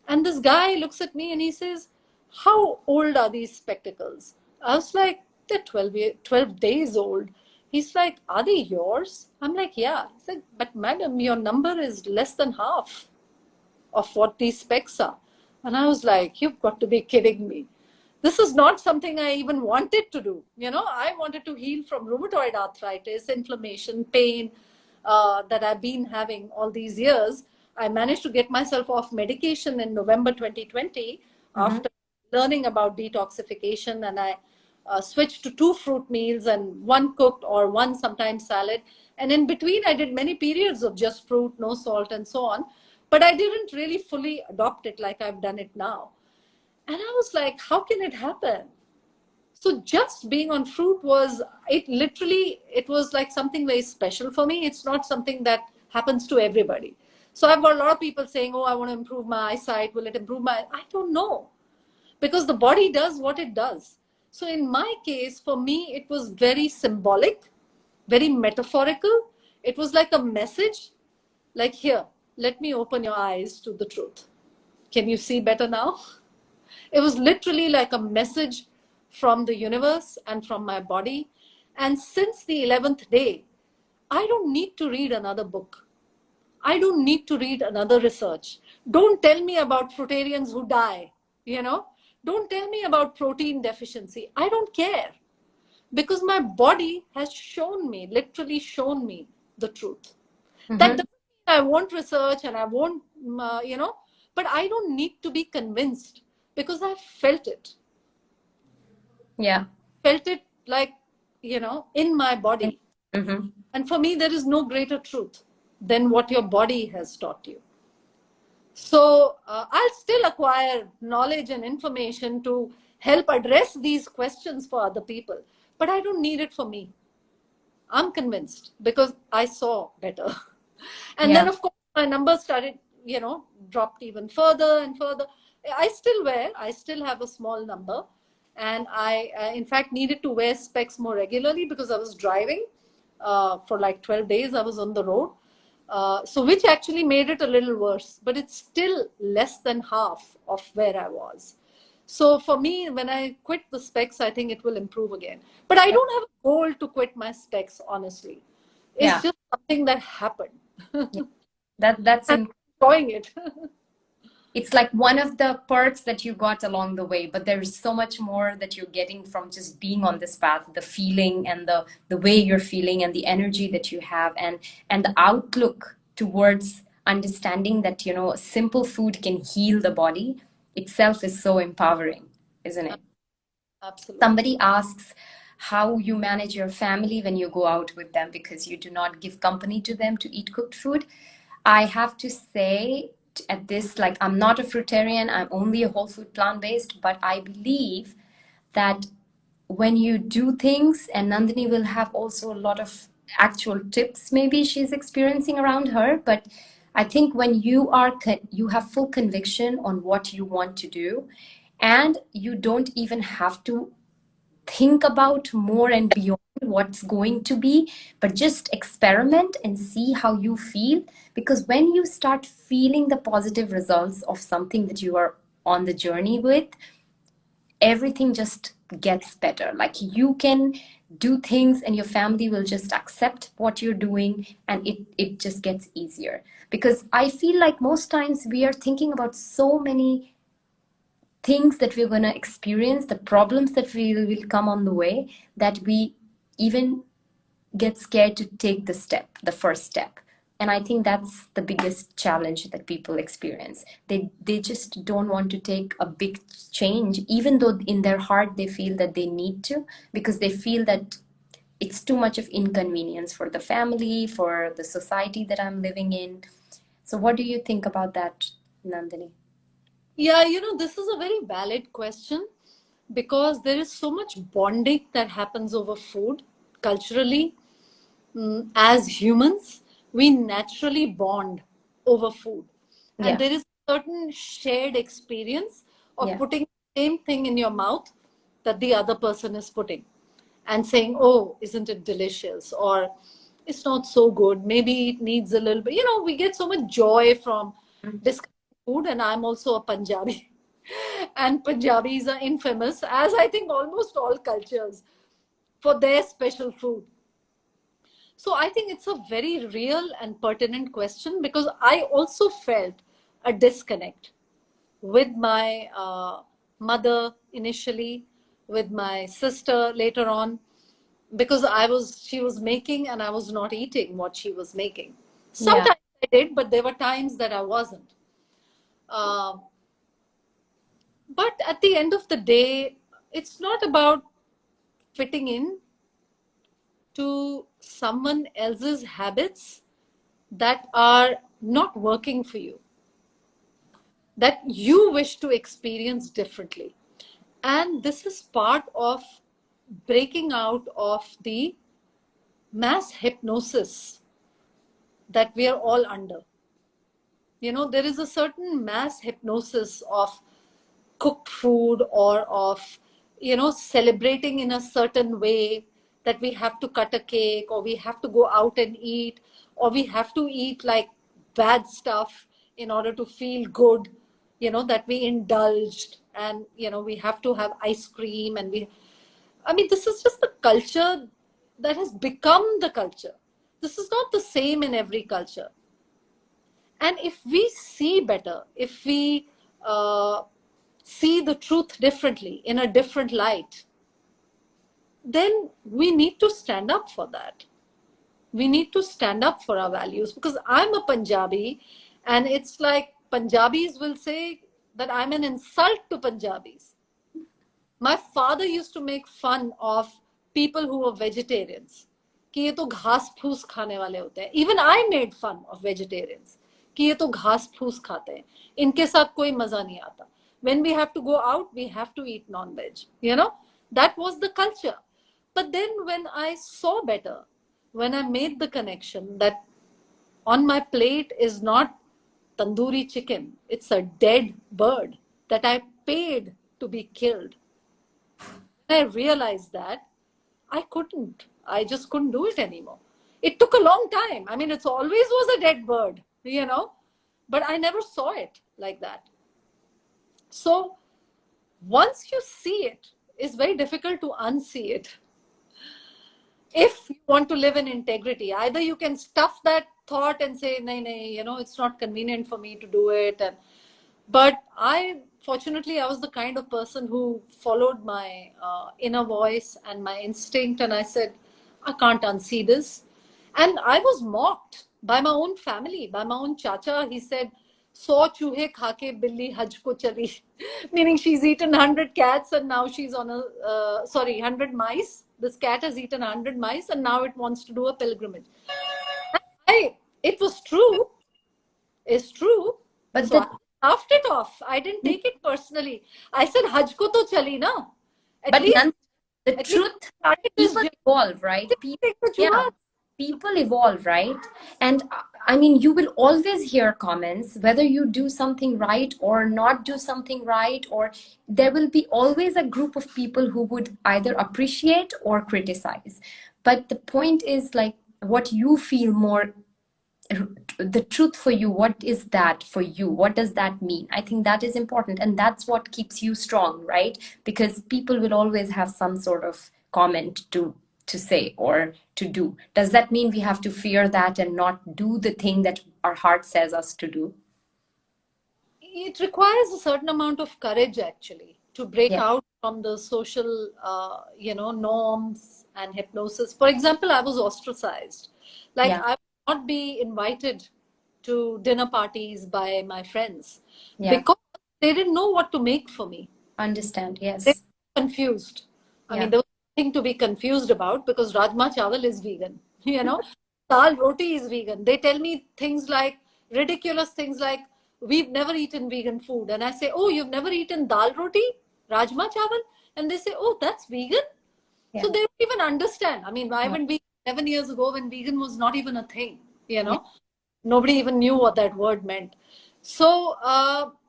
And this guy looks at me and he says, how old are these spectacles? I was like, they're 12 days old. He's like, are they yours? I'm like, yeah. He's like, but madam, your number is less than half of what these specs are. And I was like, you've got to be kidding me. This is not something I even wanted to do. I wanted to heal from rheumatoid arthritis, inflammation, pain that I've been having all these years. I managed to get myself off medication in November 2020 after learning about detoxification, and I switched to 2 fruit meals and 1 cooked or 1 sometimes salad. And in between, I did many periods of just fruit, no salt, and so on. But I didn't really fully adopt it like I've done it now. And I was like, how can it happen? So just being on fruit it was like something very special for me. It's not something that happens to everybody. So I've got a lot of people saying, oh, I want to improve my eyesight. Will it improve I don't know. Because the body does what it does. So in my case, for me, it was very symbolic, very metaphorical. It was like a message, like, here, let me open your eyes to the truth. Can you see better now? It was literally like a message from the universe and from my body. And since the 11th day, I don't need to read another book. I don't need to read another research. Don't tell me about fruitarians who die, Don't tell me about protein deficiency. I don't care, because my body has shown me, literally shown me the truth. That doesn't mean I won't research and I won't, but I don't need to be convinced, because I felt it. Yeah. Felt it like, in my body. And for me, there is no greater truth than what your body has taught you. So I'll still acquire knowledge and information to help address these questions for other people, but I don't need it for me. I'm convinced because I saw better. And then, of course, my numbers started, dropped even further and further. I still have a small number. And I in fact, needed to wear specs more regularly because I was driving for like 12 days. I was on the road. So which actually made it a little worse, but it's still less than half of where I was. So for me, when I quit the specs, I think it will improve again. But I don't have a goal to quit my specs, honestly. It's Yeah. just something that happened. Yeah. That's I'm in, enjoying it. it's like one of the perks that you got along the way, but there's so much more that you're getting from just being on this path, the feeling and the way you're feeling and the energy that you have, and the outlook towards understanding that, you know, simple food can heal the body itself is so empowering, isn't it? Absolutely. Somebody asks how you manage your family when you go out with them because you do not give company to them to eat cooked food. I have to say at this, like, I'm not a fruitarian, I'm only a whole food plant-based, but I believe that when you do things, and Nandini will have also a lot of actual tips maybe she's experiencing around her, but I think when you are you have full conviction on what you want to do, and you don't even have to think about more and beyond what's going to be, but just experiment and see how you feel. Because when you start feeling the positive results of something that you are on the journey with, everything just gets better. Like, you can do things and your family will just accept what you're doing, and it just gets easier. Because I feel like most times we are thinking about so many things that we're going to experience, the problems that will come on the way, that we even get scared to take the step, the first step. And I think that's the biggest challenge that people experience. They just don't want to take a big change, even though in their heart they feel that they need to, because they feel that it's too much of inconvenience for the family, for the society that I'm living in. So what do you think about that, Nandini? Yeah, this is a very valid question because there is so much bonding that happens over food culturally. As humans, we naturally bond over food. And Yeah. there is a certain shared experience of Yeah. putting the same thing in your mouth that the other person is putting and saying, oh, isn't it delicious? Or it's not so good. Maybe it needs a little bit. We get so much joy from discussing food. And I'm also a Punjabi. And Punjabis are infamous, as I think almost all cultures, for their special food. So I think it's a very real and pertinent question because I also felt a disconnect with my mother initially, with my sister later on, because she was making and I was not eating what she was making. Yeah. Sometimes I did, but there were times that I wasn't. Uh, but at the end of the day, it's not about fitting in to someone else's habits that are not working for you, that you wish to experience differently. And this is part of breaking out of the mass hypnosis that we are all under. There is a certain mass hypnosis of cooked food or of celebrating in a certain way, that we have to cut a cake or we have to go out and eat or we have to eat like bad stuff in order to feel good, that we indulged, and we have to have ice cream, and this is just the culture that has become the culture. This is not the same in every culture. And if we see better, if we see the truth differently, in a different light, then we need to stand up for that. We need to stand up for our values, because I'm a Punjabi, and it's like Punjabis will say that I'm an insult to Punjabis. My father used to make fun of people who were vegetarians, कि ये तो घास फूस खाने वाले होते हैं. Even I made fun of vegetarians, कि ये तो घास फूस खाते हैं, इनके साथ कोई मजा नहीं आता. When we have to go out, we have to eat non-veg. That was the culture. But then when I saw better, when I made the connection that on my plate is not tandoori chicken, it's a dead bird that I paid to be killed. I realized that I just couldn't do it anymore. It took a long time. I mean, it's always was a dead bird, you know, but I never saw it like that. So once you see it, it's very difficult to unsee it. If you want to live in integrity, either you can stuff that thought and say, nay, nay, you know, it's not convenient for me to do it. And but fortunately, I was the kind of person who followed my inner voice and my instinct, and I said, I can't unsee this. And I was mocked by my own family, by my own chacha. He said, "So chuhe khake billi haj ko chali," meaning she's eaten 100 cats and now she's on a 100 mice. This cat has eaten 100 mice and now it wants to do a pilgrimage. It was true. It's true. But So I laughed it off. I didn't take it personally. I said, Haj ko to chali na. At but least, none, the at least truth, started this people journey. evolve, right? Take the Yeah, chuha. people evolve, right? And I mean, you will always hear comments, whether you do something right or not do something right, or there will be always a group of people who would either appreciate or criticize. But the point is, like, what you feel more, the truth for you, what is that for you, what does that mean? I think that is important, and that's what keeps you strong, right? Because people will always have some sort of comment to say or to do. Does that mean we have to fear that and not do the thing that our heart says us to do? It requires a certain amount of courage actually to break Yeah, out from the social, norms and hypnosis. For example, I was ostracized. Like yeah, I would not be invited to dinner parties by my friends yeah. because they didn't know what to make for me. Understand, They yes. were confused. I Yeah, mean, there was nothing to be confused about because Rajma Chawal is vegan, you know, Dal Roti is vegan. They tell me things like ridiculous things like, we've never eaten vegan food. And I say, oh, you've never eaten Dal Roti, Rajma Chawal? And they say, oh, that's vegan? So yeah, they don't even understand. I mean, I yeah, went vegan 7 years ago when vegan was not even a thing, you yeah. know. Nobody even knew what that word meant. So,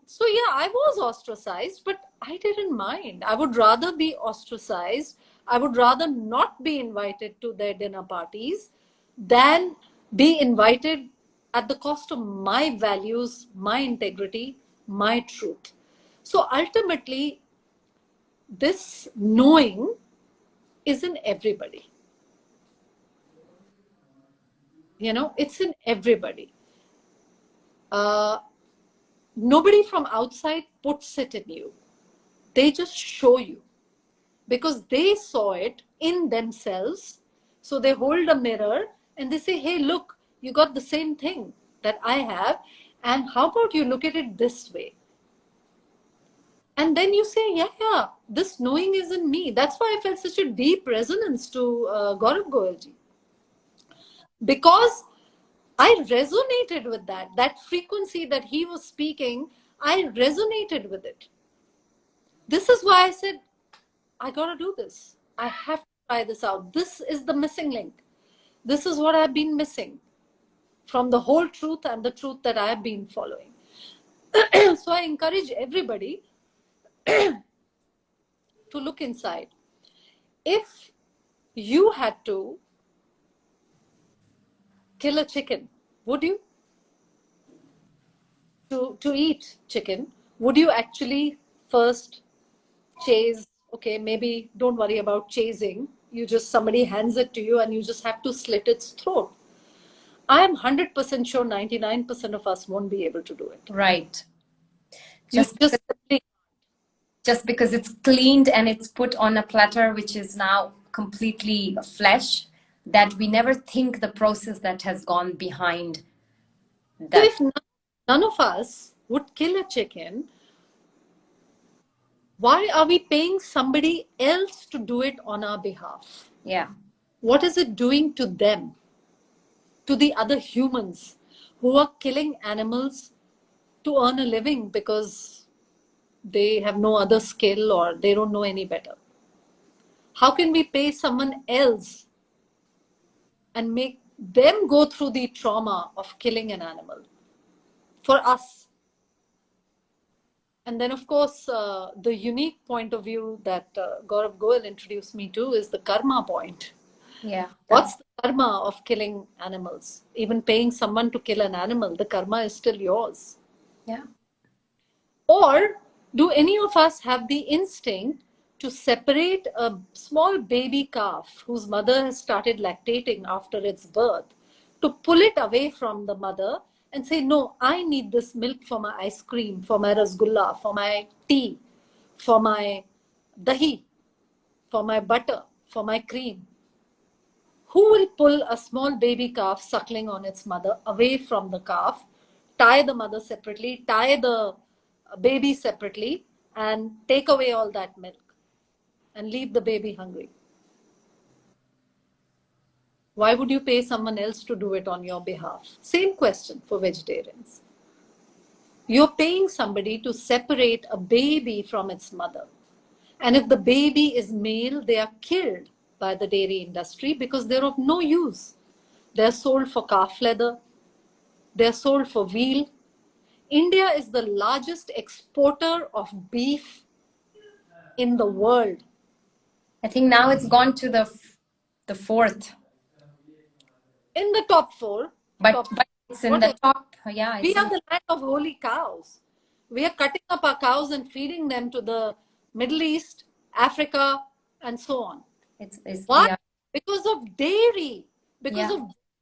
so yeah, I was ostracized, but I didn't mind. I would rather be ostracized. I would rather not be invited to their dinner parties than be invited at the cost of my values, my integrity, my truth. So ultimately, this knowing is in everybody. You know, it's in everybody. Uh, Nobody from outside puts it in you. They just show you because they saw it in themselves. So they hold a mirror and they say, hey, look, you got the same thing that I have. And how about you look at it this way? And then you say, yeah, this knowing is in me. That's why I felt such a deep resonance to Gaurav Goyalji. Because I resonated with that frequency that he was speaking. I resonated with it. This is why I said, I gotta do this. I have to try this out. This is the missing link. This is what I've been missing from the whole truth and the truth that I have been following. So I encourage everybody to look inside. If you had to kill a chicken, would you? To eat chicken, would you actually first chase? Okay, maybe don't worry about chasing. You just, somebody hands it to you and you just have to slit its throat. I am 100% sure 99% of us won't be able to do it. Right. You Just just because, simply, just because it's cleaned and it's put on a platter, which is now completely flesh, that we never think the process that has gone behind so that. if none of us would kill a chicken, why are we paying somebody else to do it on our behalf? Yeah, What is it doing to them, to the other humans who are killing animals to earn a living because they have no other skill or they don't know any better? How can we pay someone else and make them go through the trauma of killing an animal for us? And then, of course, the unique point of view that Gaurav Goel introduced me to is the karma point. Yeah, What's the karma of killing animals? Even paying someone to kill an animal, the karma is still yours. yeah. Or do any of us have the instinct to separate a small baby calf whose mother has started lactating after its birth, to pull it away from the mother and say, no, I need this milk for my ice cream, for my rasgulla, for my tea, for my dahi, for my butter, for my cream? Who will pull a small baby calf suckling on its mother away from the calf, tie the mother separately, tie the baby separately, and take away all that milk and leave the baby hungry? Why would you pay someone else to do it on your behalf? Same question for vegetarians. You're paying somebody to separate a baby from its mother. And if the baby is male, they are killed by the dairy industry because they're of no use. They're sold for calf leather, they're sold for veal. India is the largest exporter of beef in the world. I think now it's gone to the fourth, In the top four, top but it's in the whatever. top. Yeah, We it's are in. the land of holy cows. We are cutting up our cows and feeding them to the Middle East, Africa, and so on. It's Why? yeah, Because of dairy, because yeah, of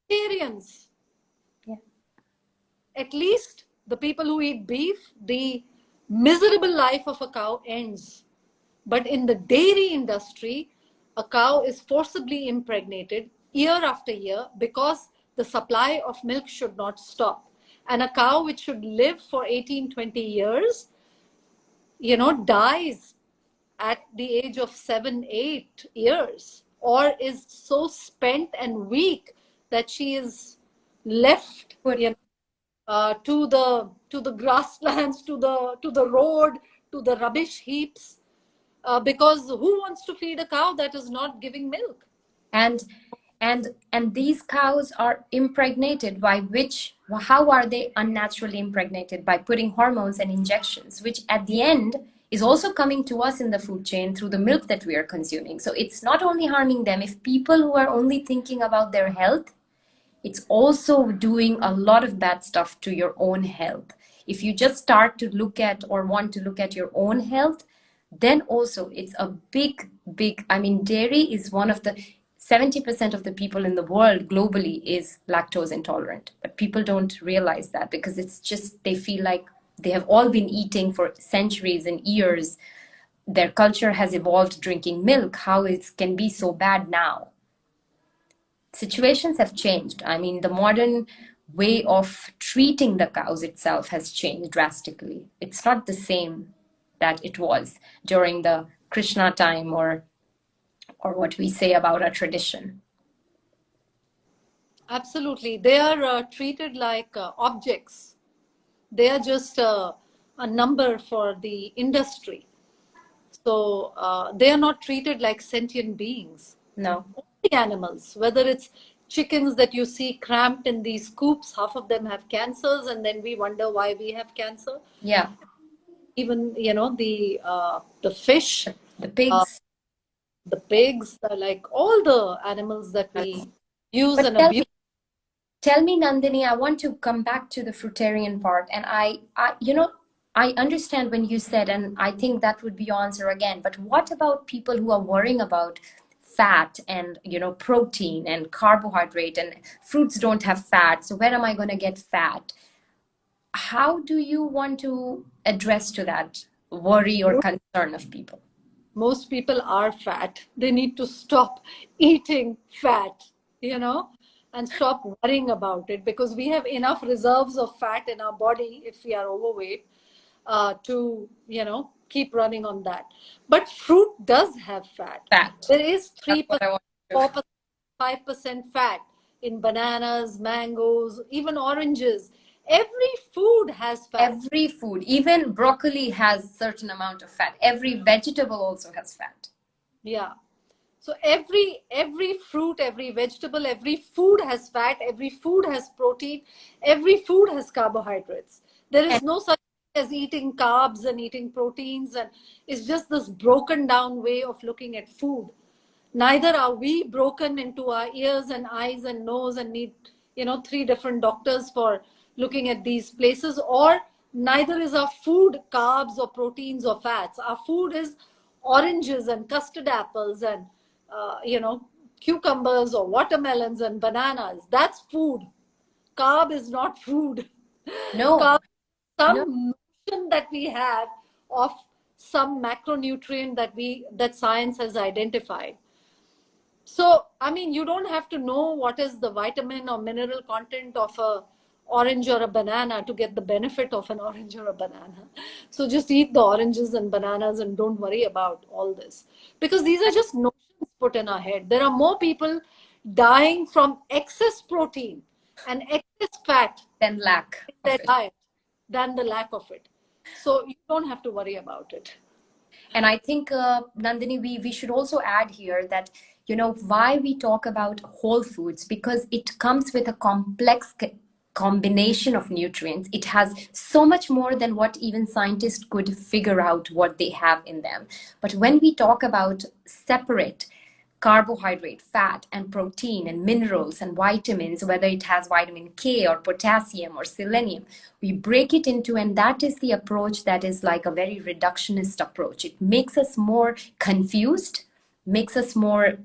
vegetarians. yeah. At least the people who eat beef, the miserable life of a cow ends. But in the dairy industry, a cow is forcibly impregnated year after year because the supply of milk should not stop. And a cow which should live for 18, 20 years, dies at the age of 7, 8 years, or is so spent and weak that she is left, Good. to the grasslands, to the road, to the rubbish heaps, because who wants to feed a cow that is not giving milk? and and these cows are impregnated by which, how are they unnaturally impregnated? By putting hormones and injections, which at the end is also coming to us in the food chain through the milk that we are consuming. So it's not only harming them. If people who are only thinking about their health, it's also doing a lot of bad stuff to your own health. If you just start to look at or want to look at your own health, then also it's a big, I mean, dairy is one of the 70% of the people in the world globally is lactose intolerant. But people don't realize that because it's just, they feel like they have all been eating for centuries and years. Their culture has evolved drinking milk. How it can be so bad now? Situations have changed. I mean, the modern way of treating the cows itself has changed drastically. It's not the same that it was during the Krishna time, or what we say about our tradition. Absolutely. They are treated like objects. They are just a number for the industry. So they are not treated like sentient beings. No. All the animals, whether it's chickens that you see cramped in these coops, half of them have cancers, and then we wonder why we have cancer. Yeah. Even the fish, The uh, pigs. the pigs, like all the animals that we use But and abuse. tell me, Nandini, I want to come back to the fruitarian part. And I understand when you said, and I think that would be your answer again, but what about people who are worrying about fat and, protein and carbohydrate, and fruits don't have fat, so where am I going to get fat? How do you want to address to that worry or concern of people? Most people are fat. They need to stop eating fat, and stop worrying about it, because we have enough reserves of fat in our body if we are overweight, to, keep running on that. But fruit does have fat. Fat. There is That's 3%, what I want to do. 4%, 5% fat in bananas, mangoes, even oranges. Every food has fat. Every food, even broccoli has certain amount of fat. Every vegetable also has fat. Yeah. So every fruit, every vegetable, every food has fat, every food has protein, every food has carbohydrates. There And is no such thing as eating carbs and eating proteins, and it's just this broken down way of looking at food. Neither are we broken into our ears and eyes and nose and need, 3 different doctors for looking at these places. Or neither is our food carbs or proteins or fats. Our food is oranges and custard apples and, cucumbers or watermelons and bananas. That's food. Carb is not food. No, Carb is no. some notion that we have of some macronutrient that science has identified. So, I mean, you don't have to know what is the vitamin or mineral content of a orange or a banana to get the benefit of an orange or a banana. So just eat the oranges and bananas and don't worry about all this. Because these are just notions put in our head. There are more people dying from excess protein and excess fat Then lack in of their it. diet than the lack of it. So you don't have to worry about it. And I think, Nandini, we should also add here that, why we talk about whole foods, because it comes with a complex combination of nutrients. It has so much more than what even scientists could figure out what they have in them. But when we talk about separate carbohydrate, fat, and protein, and minerals and vitamins, whether it has vitamin K or potassium or selenium, we break it into, and that is the approach that is like a very reductionist approach. It makes us more confused, makes us more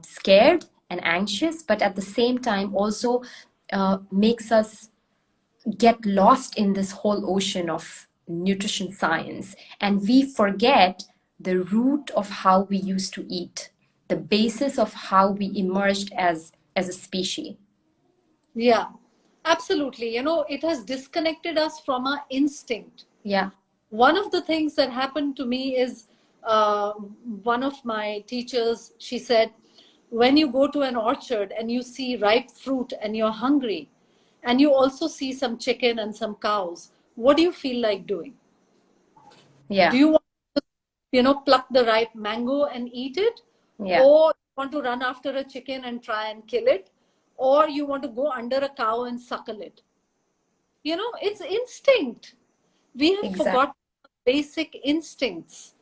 scared and anxious, but at the same time also makes us get lost in this whole ocean of nutrition science, and we forget the root of how we used to eat, the basis of how we emerged as a species. Yeah, absolutely. It has disconnected us from our instinct. Yeah, One of the things that happened to me is one of my teachers, she said, when you go to an orchard and you see ripe fruit and you're hungry, and you also see some chicken and some cows, what do you feel like doing? Do yeah, you want to, pluck the ripe mango and eat it? yeah, Or you want to run after a chicken and try and kill it? Or you want to go under a cow and suckle it? It's instinct. We have exactly. forgotten basic instincts.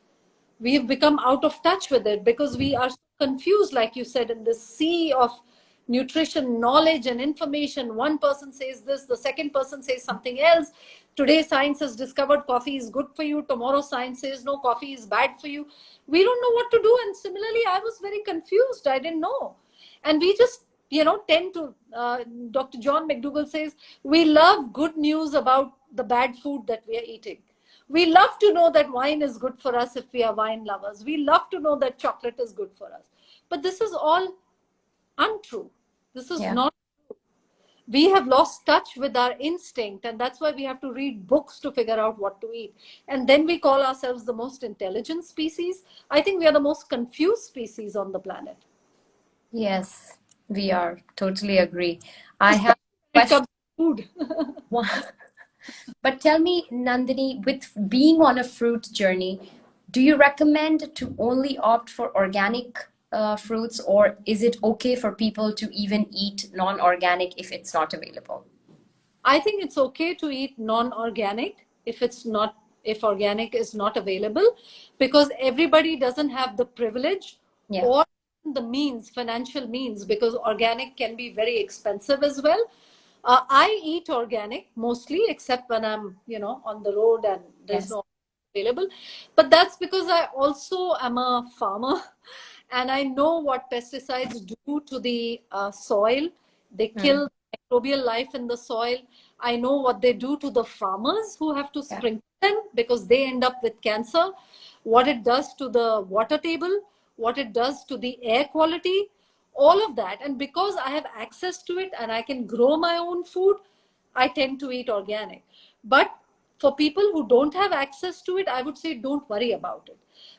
We have become out of touch with it because we are so confused, like you said, in this sea of nutrition knowledge and information. One person says this, the second person says something else. Today science has discovered coffee is good for you, tomorrow science says no, coffee is bad for you. We don't know what to do. And similarly, I was very confused. I didn't know. And we just tend to, Dr. John McDougall says, we love good news about the bad food that we are eating. We love to know that wine is good for us if we are wine lovers. We love to know that chocolate is good for us. But this is all untrue. This is Yeah. not. We have lost touch with our instinct, and that's why we have to read books to figure out what to eat. And then we call ourselves the most intelligent species. I think we are the most confused species on the planet. Yes, we are. Totally agree. I have Especially a when it question. comes to food. But tell me, Nandini, with being on a fruit journey, do you recommend to only opt for organic fruits, or is it okay for people to even eat non-organic if it's not available? I think it's okay to eat non-organic if organic is not available, because everybody doesn't have the privilege Yeah. or the means, financial means, because organic can be very expensive as well. I eat organic mostly, except when I'm, on the road and there's Yes. no available. But that's because I also am a farmer and I know what pesticides do to the soil. They Mm. kill microbial life in the soil. I know what they do to the farmers who have to Yeah. sprinkle them because they end up with cancer, what it does to the water table, what it does to the air quality, all of that. And because I have access to it and I can grow my own food, I tend to eat organic. But for people who don't have access to it, I would say don't worry about it.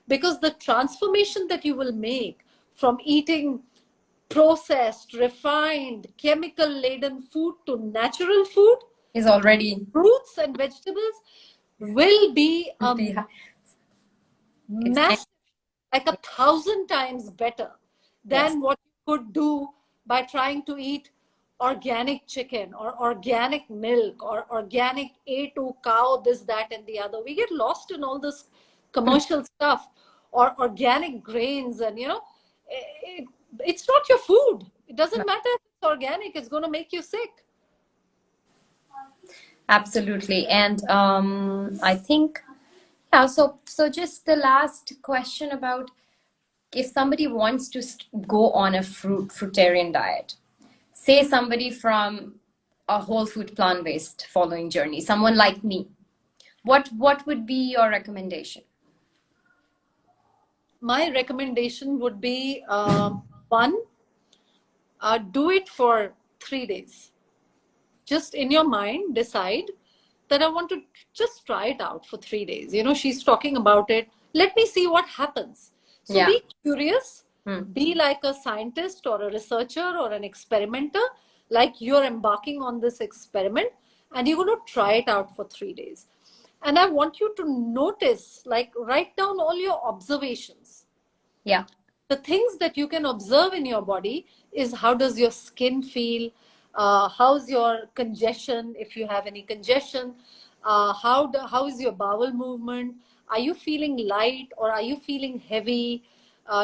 Because the transformation that you will make from eating processed, refined, chemical laden food to natural food, Is already fruits and vegetables, will be a behind. It's massive, like 1,000 times better yes. than what you could do by trying to eat organic chicken or organic milk or organic A2 cow, this, that, and the other. We get lost in all this commercial stuff, or organic grains. And, it, it's not your food. It doesn't matter if it's organic, it's going to make you sick. Absolutely. And I think, yeah, so just the last question about if somebody wants to go on a fruitarian diet, say somebody from a whole food plant-based following journey, someone like me, what would be your recommendation? My recommendation would be one, do it for 3 days. Just in your mind, decide that I want to just try it out for 3 days. You know, she's talking about it. Let me see what happens. So Yeah. be curious, be like a scientist or a researcher or an experimenter, like you're embarking on this experiment and you're going to try it out for 3 days. And I want you to notice, like, write down all your observations. Yeah. The things that you can observe in your body is how does your skin feel, how's your congestion, if you have any congestion, how is your bowel movement, are you feeling light or are you feeling heavy,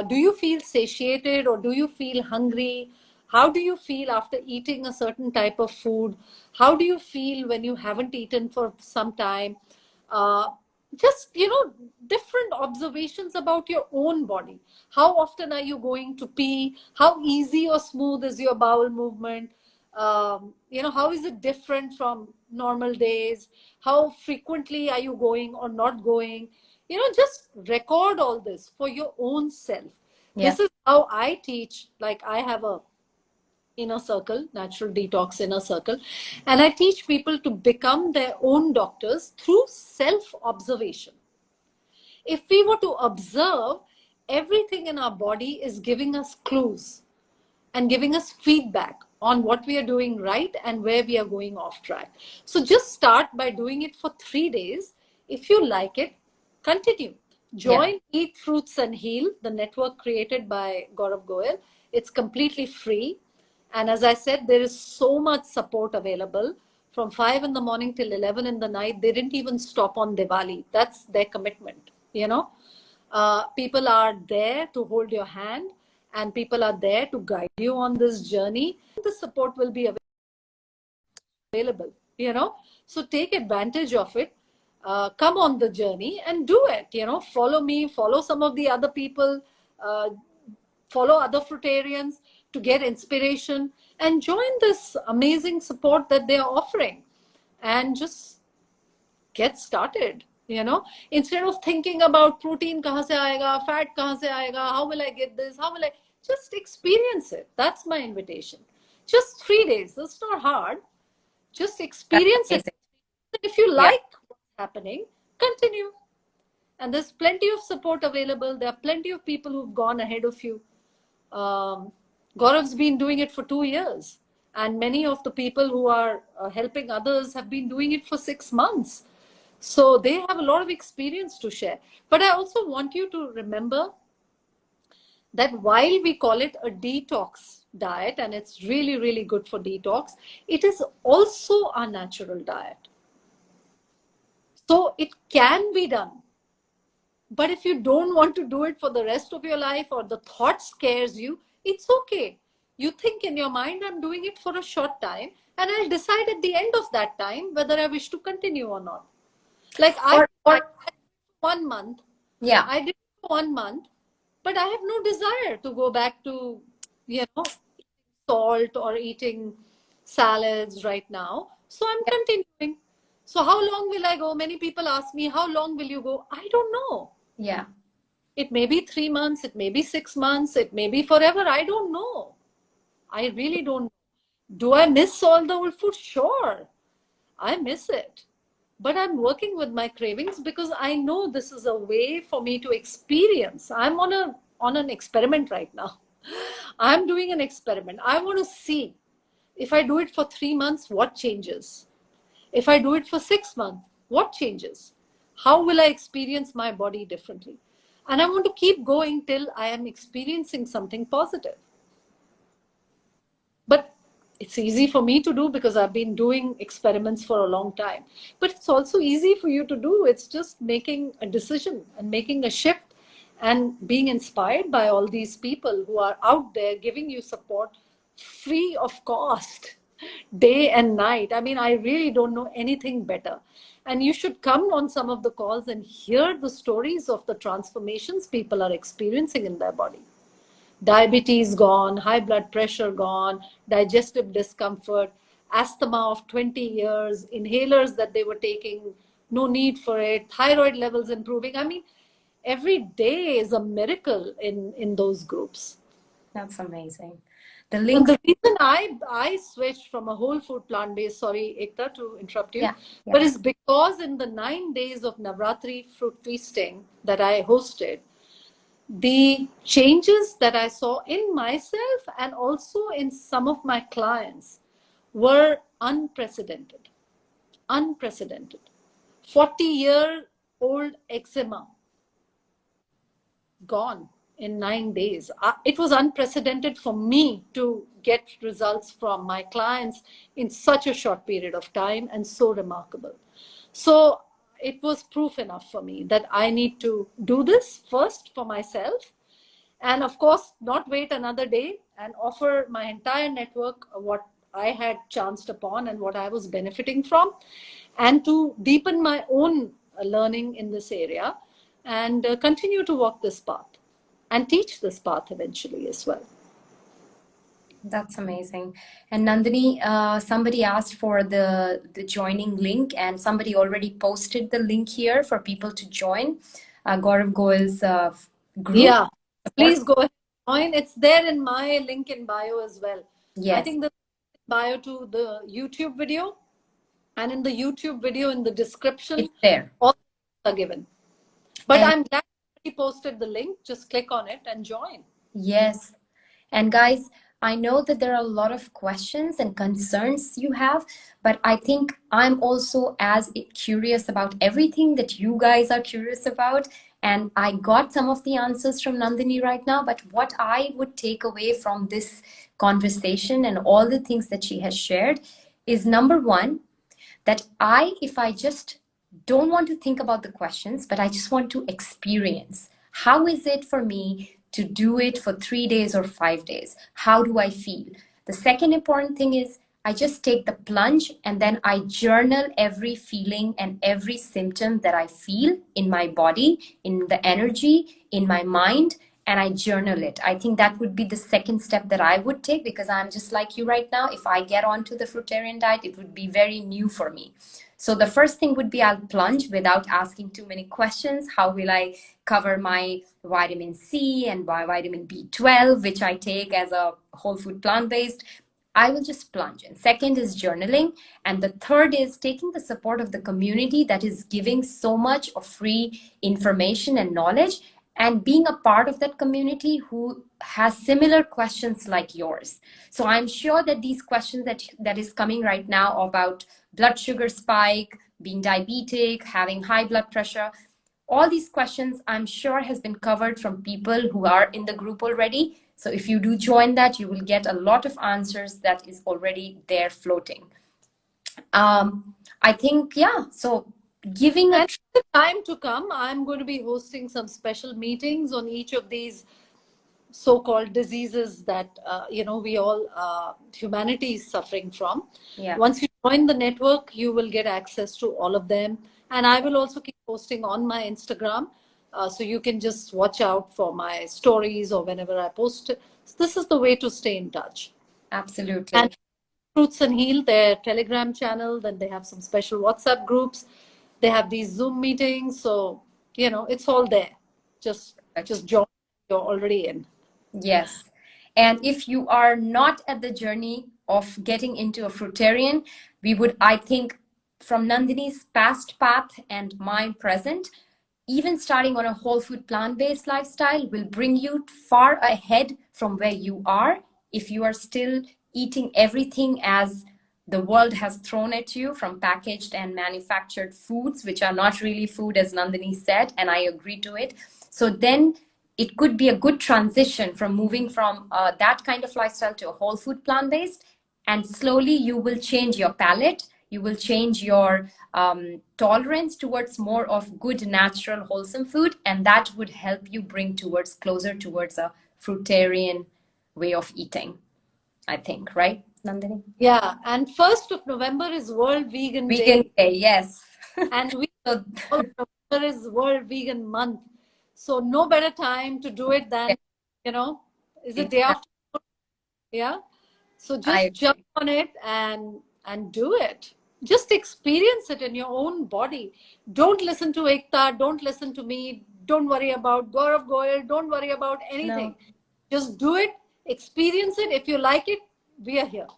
do you feel satiated or do you feel hungry, how do you feel after eating a certain type of food, how do you feel when you haven't eaten for some time, uh, just, you know, different observations about your own body. How often are you going to pee, how easy or smooth is your bowel movement, you know, how is it different from normal days, how frequently are you going or not going, you know, just record all this for your own self. Yeah. This is how I teach. Like, I have a inner circle, natural detox inner circle, and I teach people to become their own doctors through self observation. If we were to observe, everything in our body is giving us clues and giving us feedback on what we are doing right and where we are going off track. So just start by doing it for 3 days. If you like it, continue. Join Eat Fruits and Heal, the network created by Gaurav Goyal. It's completely free. And as I said, there is so much support available from 5 in the morning till 11 in the night. They didn't even stop on Diwali. That's their commitment, you know. People are there to hold your hand and people are there to guide you on this journey. The support will be available, you know. So take advantage of it. Come on the journey and do it, you know. Follow me, follow some of the other people, follow other fruitarians to get inspiration and join this amazing support that they are offering and just get started, you know. Instead of thinking about protein kahan se aayega, fat kahan se aayega, how will I get this, how will I, just experience it. That's my invitation. Just 3 days, it's not hard. Just That's experience it. amazing. If you Yeah. like what's happening, continue. And there's plenty of support available. There are plenty of people who've gone ahead of you. Gaurav's been doing it for 2 years, and many of the people who are helping others have been doing it for 6 months. So they have a lot of experience to share. But I also want you to remember that while we call it a detox diet, and it's really, really good for detox, it is also a natural diet. So it can be done. But if you don't want to do it for the rest of your life or the thought scares you, it's okay. You think in your mind, I'm doing it for a short time and I'll decide at the end of that time whether I wish to continue or not. Like I 1 month, Yeah. I did it for 1 month, but I have no desire to go back to, you know, salt or eating salads right now. So I'm continuing. So how long will I go? Many people ask me, how long will you go? I don't know. Yeah. It may be 3 months, it may be 6 months, it may be forever. I don't know. I really don't know. Do I miss all the old food? Sure, I miss it. But I'm working with my cravings because I know this is a way for me to experience. I'm on an experiment right now. I'm doing an experiment. I want to see if I do it for 3 months, what changes? If I do it for 6 months, what changes? How will I experience my body differently? And I want to keep going till I am experiencing something positive. But it's easy for me to do because I've been doing experiments for a long time. But it's also easy for you to do. It's just making a decision and making a shift and being inspired by all these people who are out there giving you support free of cost, day and night. I mean, I really don't know anything better. And you should come on some of the calls and hear the stories of the transformations people are experiencing in their body. Diabetes gone, high blood pressure gone, digestive discomfort, asthma of 20 years, inhalers that they were taking, no need for it, thyroid levels improving. I mean, every day is a miracle in those groups. That's amazing. The And links. the reason I switched from a whole food plant-based, sorry, Ekta, to interrupt you, Yeah, yeah. but it's because in the 9 days of Navratri fruit feasting that I hosted, the changes that I saw in myself and also in some of my clients were unprecedented. Unprecedented. 40-year-old eczema gone in 9 days. It was unprecedented for me to get results from my clients in such a short period of time, and so remarkable. So it was proof enough for me that I need to do this first for myself, and of course not wait another day, and offer my entire network what I had chanced upon and what I was benefiting from, and to deepen my own learning in this area, and continue to walk this path and teach this path eventually as well. That's amazing. And Nandini, somebody asked for the joining link, and somebody already posted the link here for people to join Gaurav Goel's group. Yeah, please go ahead and join. It's there in my link in bio as well. I Yes, think the bio to the YouTube video, and in the YouTube video in the description, it's there. all are given. But And I'm glad he posted the link. Just click on it and join. yes. And guys, I know that there are a lot of questions and concerns you have, but I think I'm also as curious about everything that you guys are curious about. And I got some of the answers from Nandini right now, but what I would take away from this conversation and all the things that she has shared is, number one, that if I just don't want to think about the questions, but I just want to experience, how is it for me to do it for 3 days or 5 days? How do I feel? The second important thing is, I just take the plunge and then I journal every feeling and every symptom that I feel in my body, in the energy, in my mind, and I journal it. I think that would be the second step that I would take, because I'm just like you right now. If I get onto the fruitarian diet, it would be very new for me. So the first thing would be, I'll plunge without asking too many questions. How will I cover my vitamin C and my vitamin B12, which I take as a whole food plant-based? I will just plunge. And second is journaling. And the third is taking the support of the community that is giving so much of free information and knowledge, and being a part of that community who has similar questions like yours. So I'm sure that these questions that is coming right now about blood sugar spike, being diabetic, having high blood pressure, all these questions I'm sure has been covered from people who are in the group already. So if you do join that, you will get a lot of answers that is already there floating. I think, yeah, so giving a And the time to come, I'm going to be hosting some special meetings on each of these so-called diseases that we all humanity is suffering from. yeah, Once you join the network, you will get access to all of them, and I will also keep posting on my Instagram, so you can just watch out for my stories or whenever I post it. So this is the way to stay in touch. absolutely. And Fruits and Heal, their Telegram channel, then they have some special WhatsApp groups, they have these Zoom meetings, so it's all there. Just join. You're already in. Yes. And if you are not at the journey of getting into a fruitarian, we would, I think, from Nandini's past path and my present, even starting on a whole food plant-based lifestyle will bring you far ahead from where you are. If you are still eating everything as the world has thrown at you, from packaged and manufactured foods, which are not really food, as Nandini said, and I agree to it. So then it could be a good transition from moving from that kind of lifestyle to a whole food plant-based, and slowly you will change your palate. You will change your tolerance towards more of good, natural, wholesome food, and that would help you bring closer towards a fruitarian way of eating, I think, right, Nandini? Yeah, and 1st of November is World Vegan Vegan Day. Day, yes. And So, November is World Vegan Month. So no better time to do it than, is the day after. Yeah. So I just jump agree. on it and do it. Just experience it in your own body. Don't listen to Ekta. Don't listen to me. Don't worry about Gaurav Goyal. Don't worry about anything. No, Just do it. Experience it. If you like it, we are here.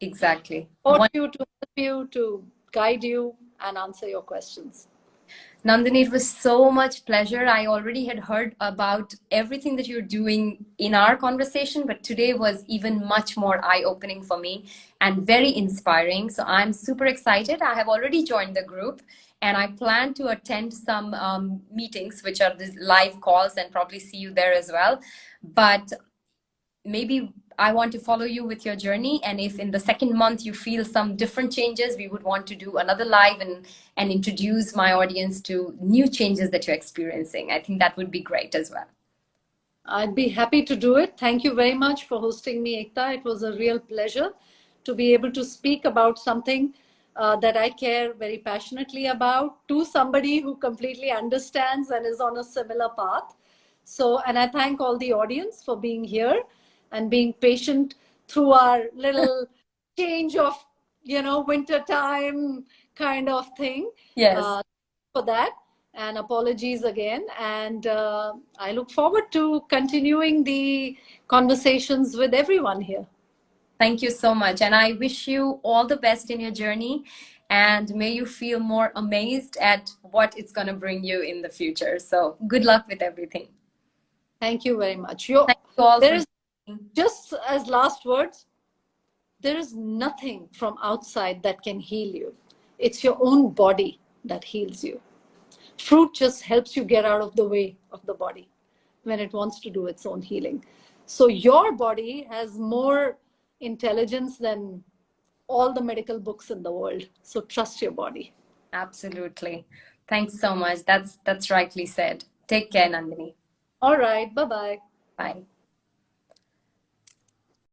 exactly. Support you, to help you, to guide you, and answer your questions. Nandini, it was so much pleasure. I already had heard about everything that you're doing in our conversation, but today was even much more eye-opening for me and very inspiring. So I'm super excited. I have already joined the group and I plan to attend some meetings, which are the live calls, and probably see you there as well. But maybe I want to follow you with your journey. And if in the second month you feel some different changes, we would want to do another live and introduce my audience to new changes that you're experiencing. I think that would be great as well. I'd be happy to do it. Thank you very much for hosting me, Ekta. It was a real pleasure to be able to speak about something that I care very passionately about to somebody who completely understands and is on a similar path. So, and I thank all the audience for being here and being patient through our little change of, winter time kind of thing. Yes. For that, and apologies again. And I look forward to continuing the conversations with everyone here. Thank you so much. And I wish you all the best in your journey. And may you feel more amazed at what it's going to bring you in the future. So good luck with everything. Thank you very much. Thank you all There for is, just as last words, there is nothing from outside that can heal you. It's your own body that heals you. Fruit just helps you get out of the way of the body when it wants to do its own healing. So your body has more intelligence than all the medical books in the world. So trust your body. Absolutely. Thanks so much. That's rightly said. Take care, Nandini. All right. Bye-bye. Bye.